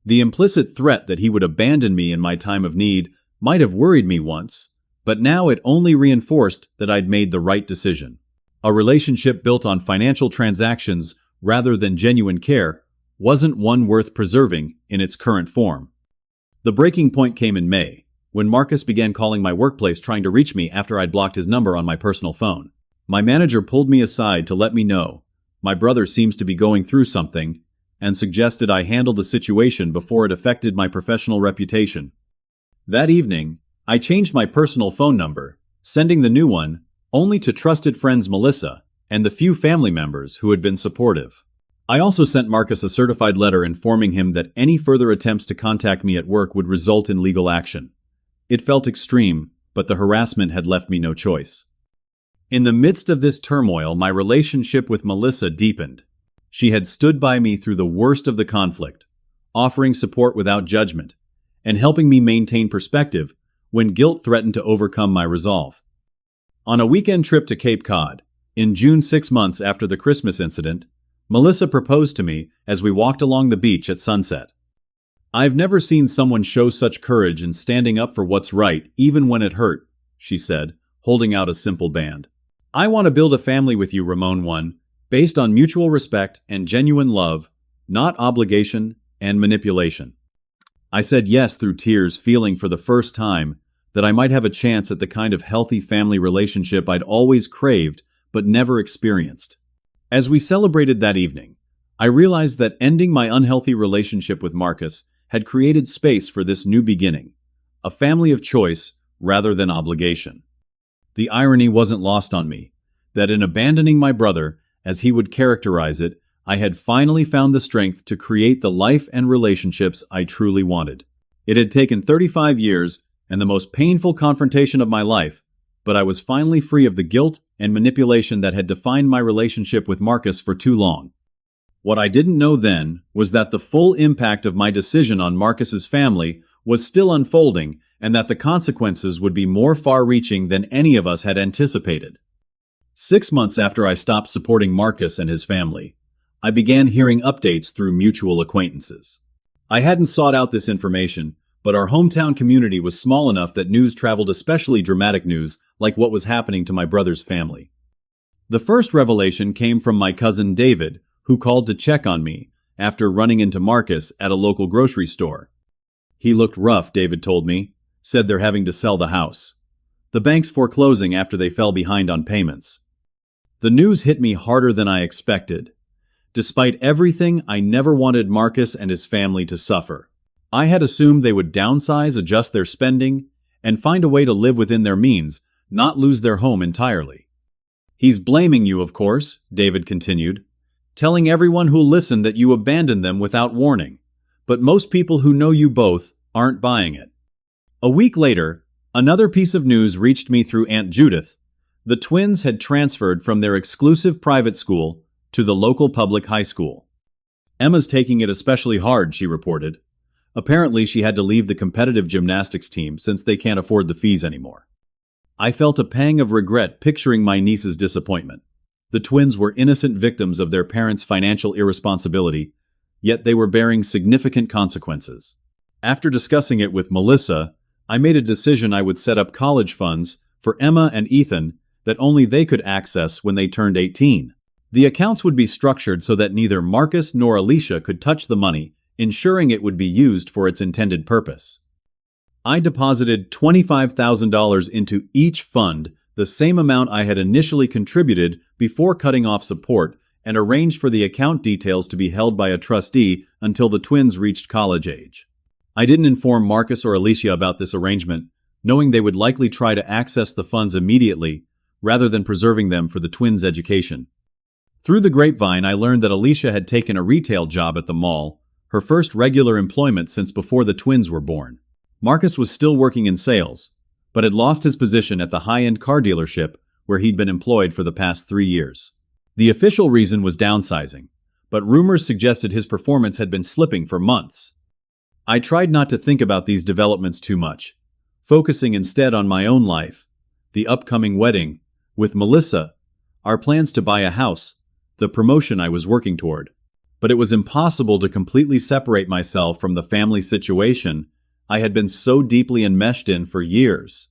The implicit threat that he would abandon me in my time of need might have worried me once, but now it only reinforced that I'd made the right decision. A relationship built on financial transactions rather than genuine care wasn't one worth preserving in its current form. The breaking point came in May, when Marcus began calling my workplace trying to reach me after I'd blocked his number on my personal phone. My manager pulled me aside to let me know my brother seems to be going through something, and suggested I handle the situation before it affected my professional reputation. That evening, I changed my personal phone number, sending the new one only to trusted friends Melissa and the few family members who had been supportive. I also sent Marcus a certified letter informing him that any further attempts to contact me at work would result in legal action. It felt extreme, but the harassment had left me no choice. In the midst of this turmoil, my relationship with Melissa deepened. She had stood by me through the worst of the conflict, offering support without judgment, and helping me maintain perspective when guilt threatened to overcome my resolve. On a weekend trip to Cape Cod, in June 6 months after the Christmas incident, Melissa proposed to me as we walked along the beach at sunset. "I've never seen someone show such courage in standing up for what's right, even when it hurt," she said, holding out a simple band. "I want to build a family with you, Ramon, one, based on mutual respect and genuine love, not obligation and manipulation." I said yes through tears, feeling for the first time that I might have a chance at the kind of healthy family relationship I'd always craved but never experienced. As we celebrated that evening, I realized that ending my unhealthy relationship with Marcus had created space for this new beginning, a family of choice rather than obligation. The irony wasn't lost on me, that in abandoning my brother, as he would characterize it, I had finally found the strength to create the life and relationships I truly wanted. It had taken 35 years and the most painful confrontation of my life, but I was finally free of the guilt and manipulation that had defined my relationship with Marcus for too long. What I didn't know then was that the full impact of my decision on Marcus's family was still unfolding, and that the consequences would be more far-reaching than any of us had anticipated. 6 months after I stopped supporting Marcus and his family, I began hearing updates through mutual acquaintances. I hadn't sought out this information, but our hometown community was small enough that news traveled, especially dramatic news, like what was happening to my brother's family. The first revelation came from my cousin David, who called to check on me after running into Marcus at a local grocery store. "He looked rough," David told me, said they're having to sell the house. The bank's foreclosing after they fell behind on payments. The news hit me harder than I expected. Despite everything, I never wanted Marcus and his family to suffer. I had assumed they would downsize, adjust their spending, and find a way to live within their means, not lose their home entirely. "He's blaming you, of course," David continued, "telling everyone who'll listen that you abandoned them without warning. But most people who know you both aren't buying it." A week later, another piece of news reached me through Aunt Judith. The twins had transferred from their exclusive private school to the local public high school. "Emma's taking it especially hard," she reported. Apparently, she had to leave the competitive gymnastics team since they can't afford the fees anymore. I felt a pang of regret picturing my niece's disappointment. The twins were innocent victims of their parents' financial irresponsibility, yet they were bearing significant consequences. After discussing it with Melissa, I made a decision I would set up college funds for Emma and Ethan that only they could access when they turned 18. The accounts would be structured so that neither Marcus nor Alicia could touch the money, ensuring it would be used for its intended purpose. I deposited $25,000 into each fund, the same amount I had initially contributed before cutting off support, and arranged for the account details to be held by a trustee until the twins reached college age. I didn't inform Marcus or Alicia about this arrangement, knowing they would likely try to access the funds immediately, rather than preserving them for the twins' education. Through the grapevine, I learned that Alicia had taken a retail job at the mall, her first regular employment since before the twins were born. Marcus was still working in sales, but had lost his position at the high-end car dealership where he'd been employed for the past 3 years. The official reason was downsizing, but rumors suggested his performance had been slipping for months. I tried not to think about these developments too much, focusing instead on my own life, the upcoming wedding, with Melissa, our plans to buy a house, the promotion I was working toward. But it was impossible to completely separate myself from the family situation I had been so deeply enmeshed in for years.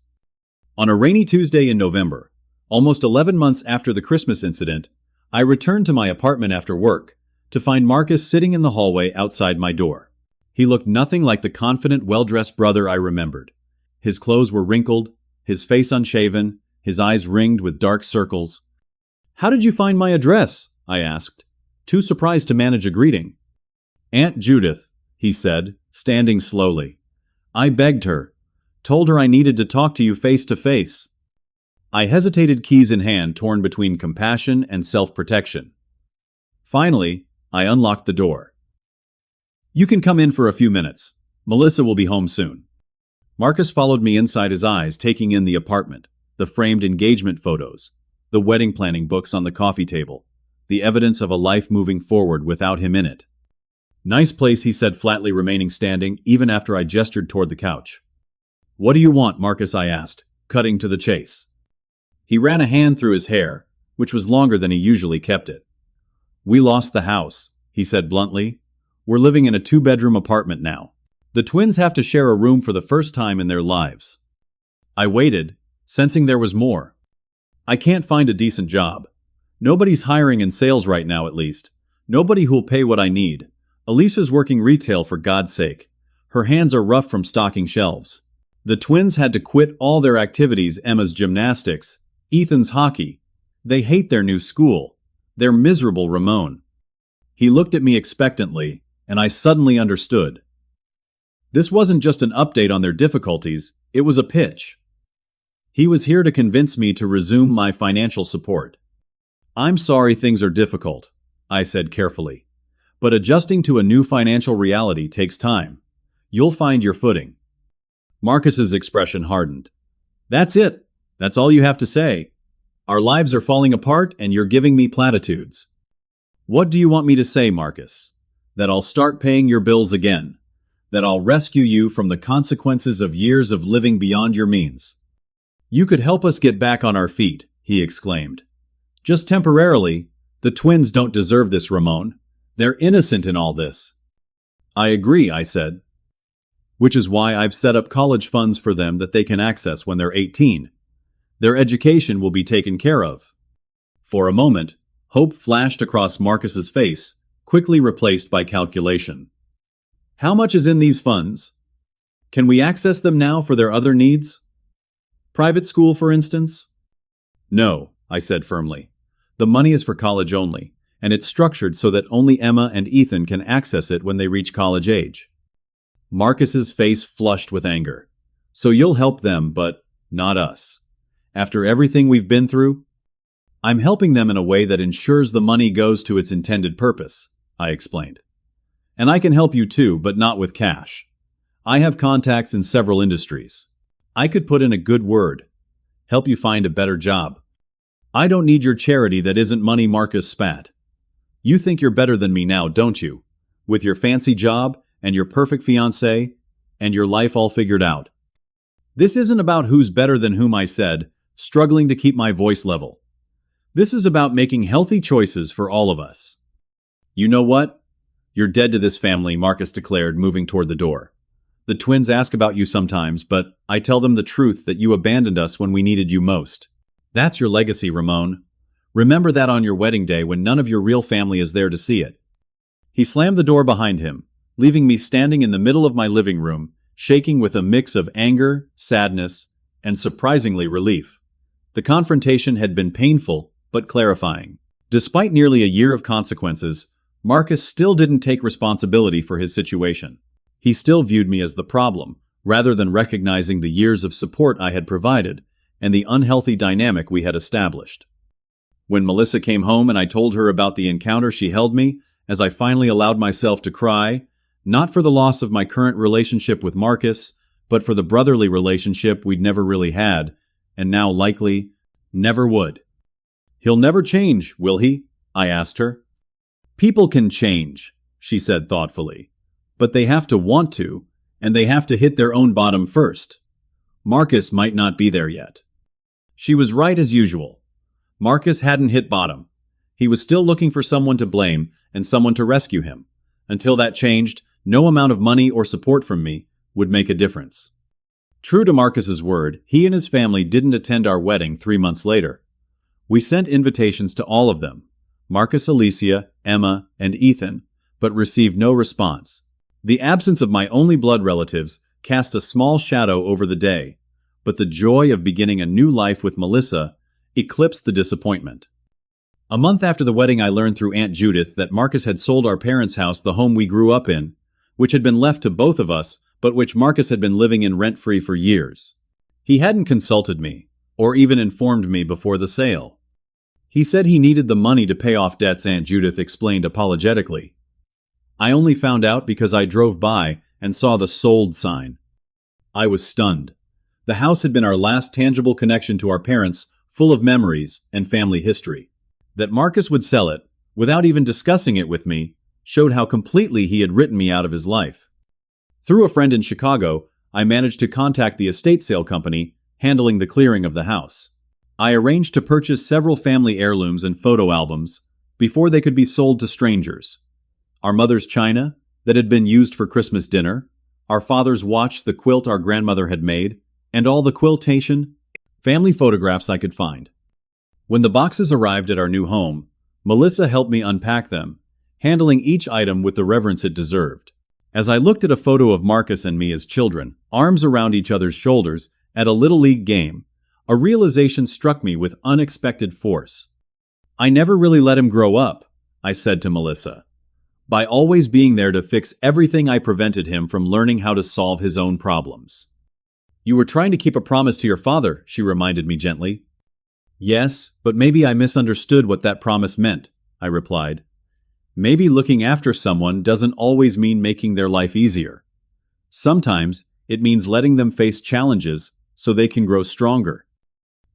On a rainy Tuesday in November, almost 11 months after the Christmas incident, I returned to my apartment after work to find Marcus sitting in the hallway outside my door. He looked nothing like the confident, well-dressed brother I remembered. His clothes were wrinkled, his face unshaven, his eyes ringed with dark circles. "How did you find my address?" I asked, too surprised to manage a greeting. "Aunt Judith," he said, standing slowly. "I begged her, told her I needed to talk to you face to face." I hesitated, keys in hand, torn between compassion and self-protection. Finally, I unlocked the door. "You can come in for a few minutes. Melissa will be home soon." Marcus followed me inside, his eyes taking in the apartment, the framed engagement photos, the wedding planning books on the coffee table, the evidence of a life moving forward without him in it. "Nice place," he said flatly, remaining standing even after I gestured toward the couch. "What do you want, Marcus?" I asked, cutting to the chase. He ran a hand through his hair, which was longer than he usually kept it. "We lost the house," he said bluntly. "We're living in a two-bedroom apartment now. The twins have to share a room for the first time in their lives." I waited, sensing there was more. "I can't find a decent job. Nobody's hiring in sales right now, at least. Nobody who'll pay what I need. Elisa's working retail, for God's sake. Her hands are rough from stocking shelves." The twins had to quit all their activities: Emma's gymnastics, Ethan's hockey. They hate their new school. They're miserable, Ramon. He looked at me expectantly, and I suddenly understood. This wasn't just an update on their difficulties, it was a pitch. He was here to convince me to resume my financial support. "I'm sorry things are difficult," I said carefully. "But adjusting to a new financial reality takes time. You'll find your footing." Marcus's expression hardened. "That's it. That's all you have to say. Our lives are falling apart and you're giving me platitudes." "What do you want me to say, Marcus? That I'll start paying your bills again? That I'll rescue you from the consequences of years of living beyond your means?" "You could help us get back on our feet," he exclaimed. "Just temporarily. The twins don't deserve this, Ramon. They're innocent in all this." "I agree," I said. "Which is why I've set up college funds for them that they can access when they're 18. Their education will be taken care of." For a moment, hope flashed across Marcus's face, quickly replaced by calculation. "How much is in these funds? Can we access them now for their other needs? Private school, for instance?" "No," I said firmly. "The money is for college only, and it's structured so that only Emma and Ethan can access it when they reach college age." Marcus's face flushed with anger. "So you'll help them, but not us? After everything we've been through?" "I'm helping them in a way that ensures the money goes to its intended purpose," I explained. "And I can help you too, but not with cash. I have contacts in several industries. I could put in a good word, help you find a better job." "I don't need your charity that isn't money," Marcus spat. "You think you're better than me now, don't you? With your fancy job, and your perfect fiancé, and your life all figured out." "This isn't about who's better than whom," I said, struggling to keep my voice level. "This is about making healthy choices for all of us." "You know what? You're dead to this family," Marcus declared, moving toward the door. "The twins ask about you sometimes, but I tell them the truth that you abandoned us when we needed you most. That's your legacy, Ramon. Remember that on your wedding day when none of your real family is there to see it." He slammed the door behind him, leaving me standing in the middle of my living room, shaking with a mix of anger, sadness, and surprisingly relief. The confrontation had been painful, but clarifying. Despite nearly a year of consequences, Marcus still didn't take responsibility for his situation. He still viewed me as the problem, rather than recognizing the years of support I had provided and the unhealthy dynamic we had established. When Melissa came home and I told her about the encounter, she held me as I finally allowed myself to cry, not for the loss of my current relationship with Marcus, but for the brotherly relationship we'd never really had, and now likely never would. "He'll never change, will he?" I asked her. "People can change," she said thoughtfully, "but they have to want to, and they have to hit their own bottom first. Marcus might not be there yet." She was right as usual. Marcus hadn't hit bottom. He was still looking for someone to blame and someone to rescue him. Until that changed, no amount of money or support from me would make a difference. True to Marcus's word, he and his family didn't attend our wedding 3 months later. We sent invitations to all of them, Marcus, Alicia, Emma, and Ethan, but received no response. The absence of my only blood relatives cast a small shadow over the day, but the joy of beginning a new life with Melissa eclipsed the disappointment. A month after the wedding, I learned through Aunt Judith that Marcus had sold our parents' house, the home we grew up in, which had been left to both of us, but which Marcus had been living in rent-free for years. He hadn't consulted me, or even informed me before the sale. He said he needed the money to pay off debts, Aunt Judith explained apologetically. I only found out because I drove by and saw the sold sign. I was stunned. The house had been our last tangible connection to our parents, full of memories and family history. That Marcus would sell it, without even discussing it with me, showed how completely he had written me out of his life. Through a friend in Chicago, I managed to contact the estate sale company handling the clearing of the house. I arranged to purchase several family heirlooms and photo albums, before they could be sold to strangers. Our mother's china that had been used for Christmas dinner, our father's watch, the quilt our grandmother had made, and all the quiltation, family photographs I could find. When the boxes arrived at our new home, Melissa helped me unpack them, handling each item with the reverence it deserved. As I looked at a photo of Marcus and me as children, arms around each other's shoulders, at a Little League game, a realization struck me with unexpected force. I never really let him grow up, I said to Melissa. By always being there to fix everything, I prevented him from learning how to solve his own problems. You were trying to keep a promise to your father, she reminded me gently. Yes, but maybe I misunderstood what that promise meant, I replied. Maybe looking after someone doesn't always mean making their life easier. Sometimes it means letting them face challenges so they can grow stronger.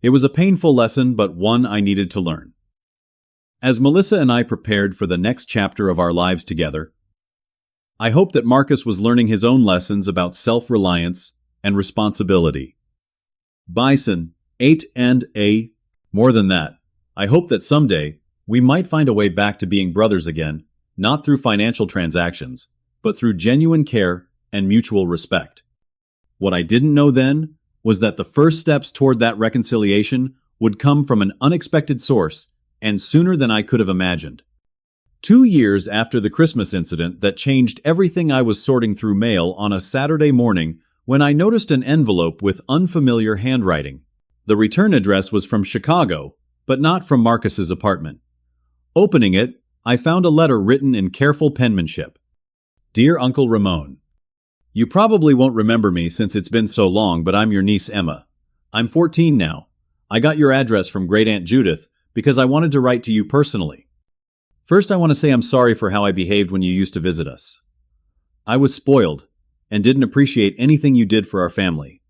It was a painful lesson, but one I needed to learn. As Melissa and I prepared for the next chapter of our lives together, I hoped that Marcus was learning his own lessons about self-reliance and responsibility. Bison, 8 and A. More than that, I hope that someday we might find a way back to being brothers again, not through financial transactions, but through genuine care and mutual respect. What I didn't know then was that the first steps toward that reconciliation would come from an unexpected source, and sooner than I could have imagined. 2 years after the Christmas incident that changed everything, I was sorting through mail on a Saturday morning when I noticed an envelope with unfamiliar handwriting. The return address was from Chicago, but not from Marcus's apartment. Opening it, I found a letter written in careful penmanship. Dear Uncle Ramon, you probably won't remember me since it's been so long, but I'm your niece Emma. I'm 14 now. I got your address from Great Aunt Judith because I wanted to write to you personally. First, I want to say I'm sorry for how I behaved when you used to visit us. I was spoiled and didn't appreciate anything you did for our family.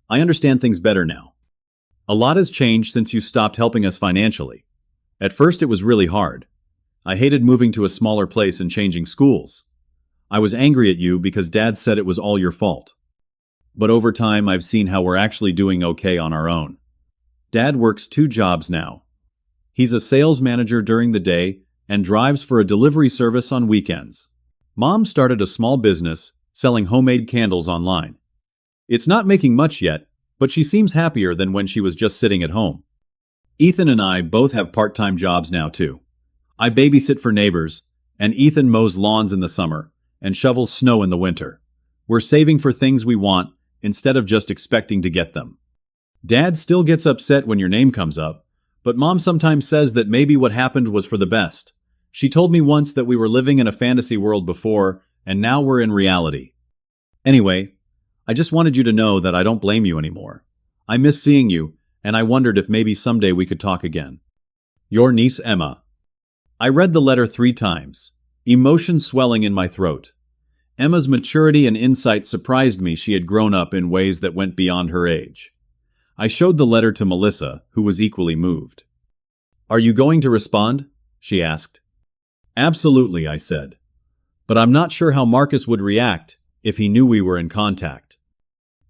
I understand things better now. A lot has changed since you stopped helping us financially. At first, it was really hard. I hated moving to a smaller place and changing schools. I was angry at you because Dad said it was all your fault. But over time, I've seen how we're actually doing okay on our own. Dad works 2 jobs now. He's a sales manager during the day and drives for a delivery service on weekends. Mom started a small business selling homemade candles online. It's not making much yet, but she seems happier than when she was just sitting at home. Ethan and I both have part-time jobs now too. I babysit for neighbors, and Ethan mows lawns in the summer and shovels snow in the winter. We're saving for things we want instead of just expecting to get them. Dad still gets upset when your name comes up, but Mom sometimes says that maybe what happened was for the best. She told me once that we were living in a fantasy world before, and now we're in reality. Anyway, I just wanted you to know that I don't blame you anymore. I miss seeing you, and I wondered if maybe someday we could talk again. Your niece Emma. I read the letter 3 times, emotion swelling in my throat. Emma's maturity and insight surprised me. She had grown up in ways that went beyond her age. I showed the letter to Melissa, who was equally moved. Are you going to respond? She asked. Absolutely, I said. But I'm not sure how Marcus would react if he knew we were in contact.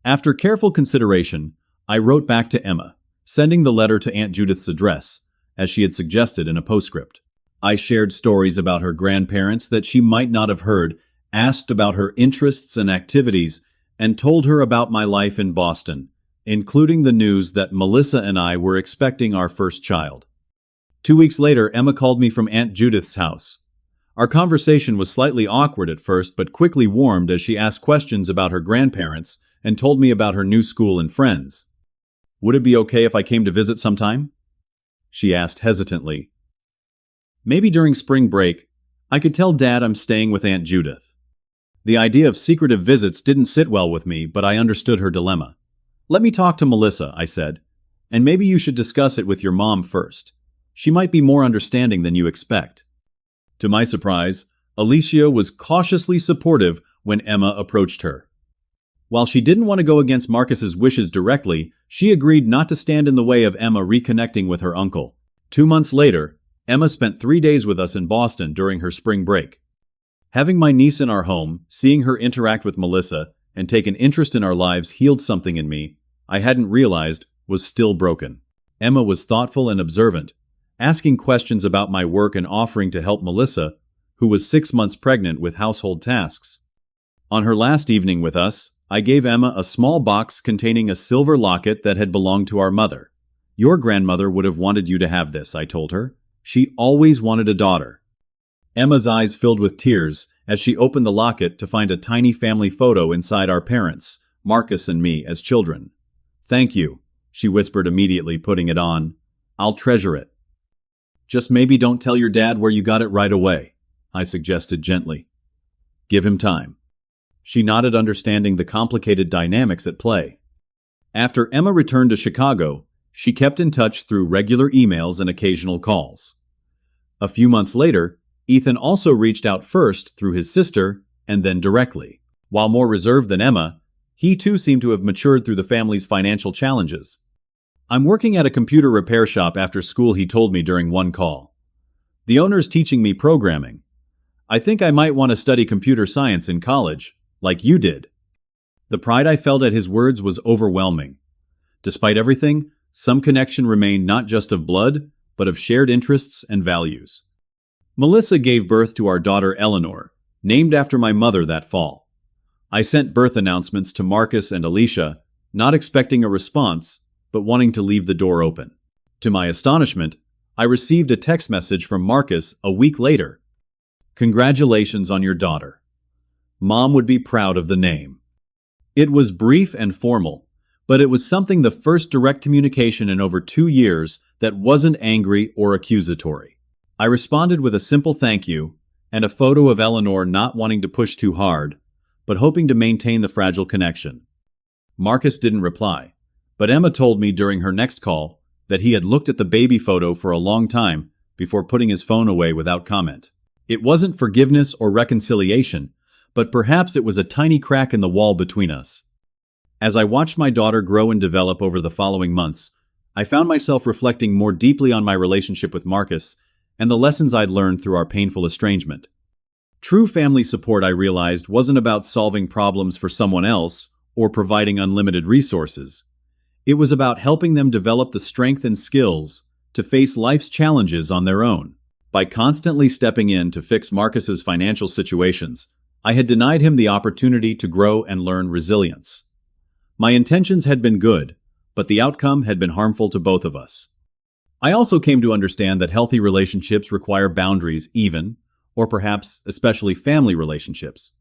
After careful consideration, I wrote back to Emma, sending the letter to Aunt Judith's address, as she had suggested in a postscript. I shared stories about her grandparents that she might not have heard, asked about her interests and activities, and told her about my life in Boston, including the news that Melissa and I were expecting our first child. 2 weeks later, Emma called me from Aunt Judith's house. Our conversation was slightly awkward at first, but quickly warmed as she asked questions about her grandparents and told me about her new school and friends. Would it be okay if I came to visit sometime? She asked hesitantly. Maybe during spring break, I could tell Dad I'm staying with Aunt Judith. The idea of secretive visits didn't sit well with me, but I understood her dilemma. Let me talk to Melissa, I said, and maybe you should discuss it with your mom first. She might be more understanding than you expect. To my surprise, Alicia was cautiously supportive when Emma approached her. While she didn't want to go against Marcus's wishes directly, she agreed not to stand in the way of Emma reconnecting with her uncle. 2 months later, Emma spent 3 days with us in Boston during her spring break. Having my niece in our home, seeing her interact with Melissa, and take an interest in our lives healed something in me I hadn't realized was still broken. Emma was thoughtful and observant, asking questions about my work and offering to help Melissa, who was 6 months pregnant, with household tasks. On her last evening with us, I gave Emma a small box containing a silver locket that had belonged to our mother. "Your grandmother would have wanted you to have this," I told her. "She always wanted a daughter." Emma's eyes filled with tears as she opened the locket to find a tiny family photo inside our parents, Marcus and me, as children. "Thank you," she whispered immediately, putting it on. "I'll treasure it." "Just maybe don't tell your dad where you got it right away," I suggested gently. "Give him time." She nodded, understanding the complicated dynamics at play. After Emma returned to Chicago, she kept in touch through regular emails and occasional calls. A few months later, Ethan also reached out, first through his sister and then directly. While more reserved than Emma, he too seemed to have matured through the family's financial challenges. "I'm working at a computer repair shop after school," he told me during one call. "The owner's teaching me programming. I think I might want to study computer science in college, like you did." The pride I felt at his words was overwhelming. Despite everything, some connection remained, not just of blood, but of shared interests and values. Melissa gave birth to our daughter Eleanor, named after my mother, that fall. I sent birth announcements to Marcus and Alicia, not expecting a response, but wanting to leave the door open. To my astonishment, I received a text message from Marcus a week later. "Congratulations on your daughter. Mom would be proud of the name." It was brief and formal, but it was something, the first direct communication in over 2 years that wasn't angry or accusatory. I responded with a simple thank you and a photo of Eleanor, not wanting to push too hard, but hoping to maintain the fragile connection. Marcus didn't reply, but Emma told me during her next call that he had looked at the baby photo for a long time before putting his phone away without comment. It wasn't forgiveness or reconciliation, but perhaps it was a tiny crack in the wall between us. As I watched my daughter grow and develop over the following months, I found myself reflecting more deeply on my relationship with Marcus and the lessons I'd learned through our painful estrangement. True family support, I realized, wasn't about solving problems for someone else or providing unlimited resources. It was about helping them develop the strength and skills to face life's challenges on their own. By constantly stepping in to fix Marcus's financial situations, I had denied him the opportunity to grow and learn resilience. My intentions had been good, but the outcome had been harmful to both of us. I also came to understand that healthy relationships require boundaries, even, or perhaps especially, family relationships.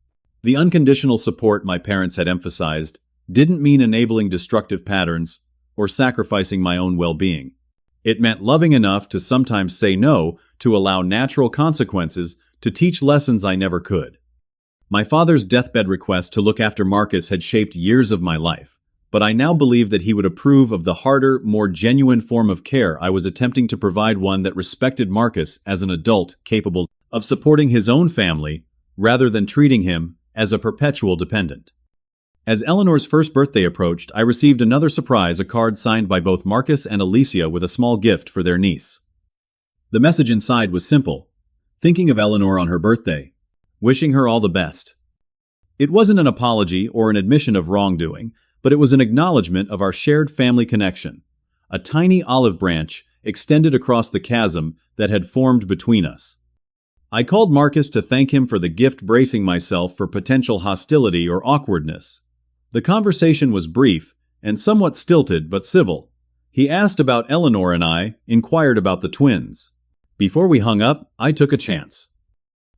The unconditional support my parents had emphasized didn't mean enabling destructive patterns or sacrificing my own well-being. It meant loving enough to sometimes say no, to allow natural consequences to teach lessons I never could. My father's deathbed request to look after Marcus had shaped years of my life, but I now believe that he would approve of the harder, more genuine form of care I was attempting to provide, one that respected Marcus as an adult capable of supporting his own family rather than treating him as a perpetual dependent. As Eleanor's first birthday approached, I received another surprise, a card signed by both Marcus and Alicia with a small gift for their niece. The message inside was simple: thinking of Eleanor on her birthday, wishing her all the best. It wasn't an apology or an admission of wrongdoing, but it was an acknowledgement of our shared family connection, a tiny olive branch extended across the chasm that had formed between us. I called Marcus to thank him for the gift, bracing myself for potential hostility or awkwardness. The conversation was brief and somewhat stilted but civil. He asked about Eleanor and I inquired about the twins. Before we hung up, I took a chance.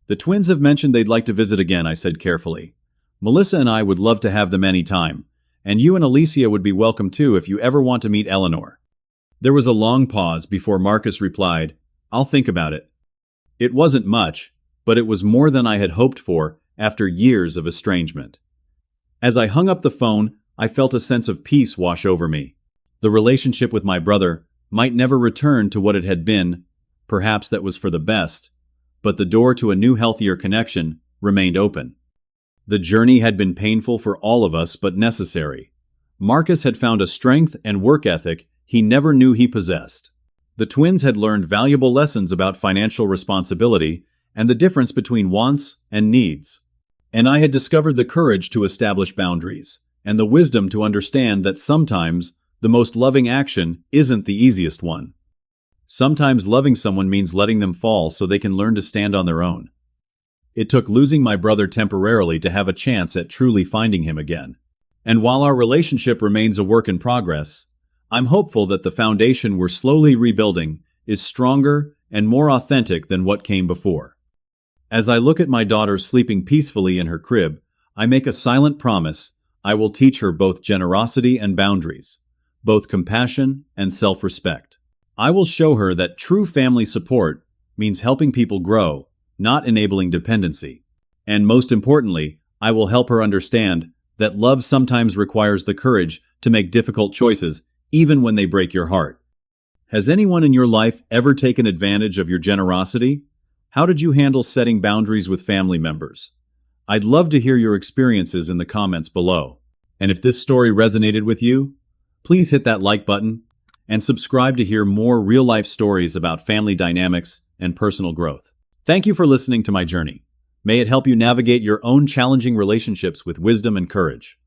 "The twins have mentioned they'd like to visit again," I said carefully. "Melissa and I would love to have them any time, and you and Alicia would be welcome too if you ever want to meet Eleanor." There was a long pause before Marcus replied, "I'll think about it." It wasn't much, but it was more than I had hoped for after years of estrangement. As I hung up the phone, I felt a sense of peace wash over me. The relationship with my brother might never return to what it had been, perhaps that was for the best, but the door to a new, healthier connection remained open. The journey had been painful for all of us, but necessary. Marcus had found a strength and work ethic he never knew he possessed. The twins had learned valuable lessons about financial responsibility and the difference between wants and needs. And I had discovered the courage to establish boundaries and the wisdom to understand that sometimes the most loving action isn't the easiest one. Sometimes loving someone means letting them fall so they can learn to stand on their own. It took losing my brother temporarily to have a chance at truly finding him again. And while our relationship remains a work in progress, I'm hopeful that the foundation we're slowly rebuilding is stronger and more authentic than what came before. As I look at my daughter sleeping peacefully in her crib, I make a silent promise: I will teach her both generosity and boundaries, both compassion and self-respect. I will show her that true family support means helping people grow, not enabling dependency. And most importantly, I will help her understand that love sometimes requires the courage to make difficult choices, even when they break your heart. Has anyone in your life ever taken advantage of your generosity? How did you handle setting boundaries with family members? I'd love to hear your experiences in the comments below. And if this story resonated with you, please hit that like button and subscribe to hear more real-life stories about family dynamics and personal growth. Thank you for listening to my journey. May it help you navigate your own challenging relationships with wisdom and courage.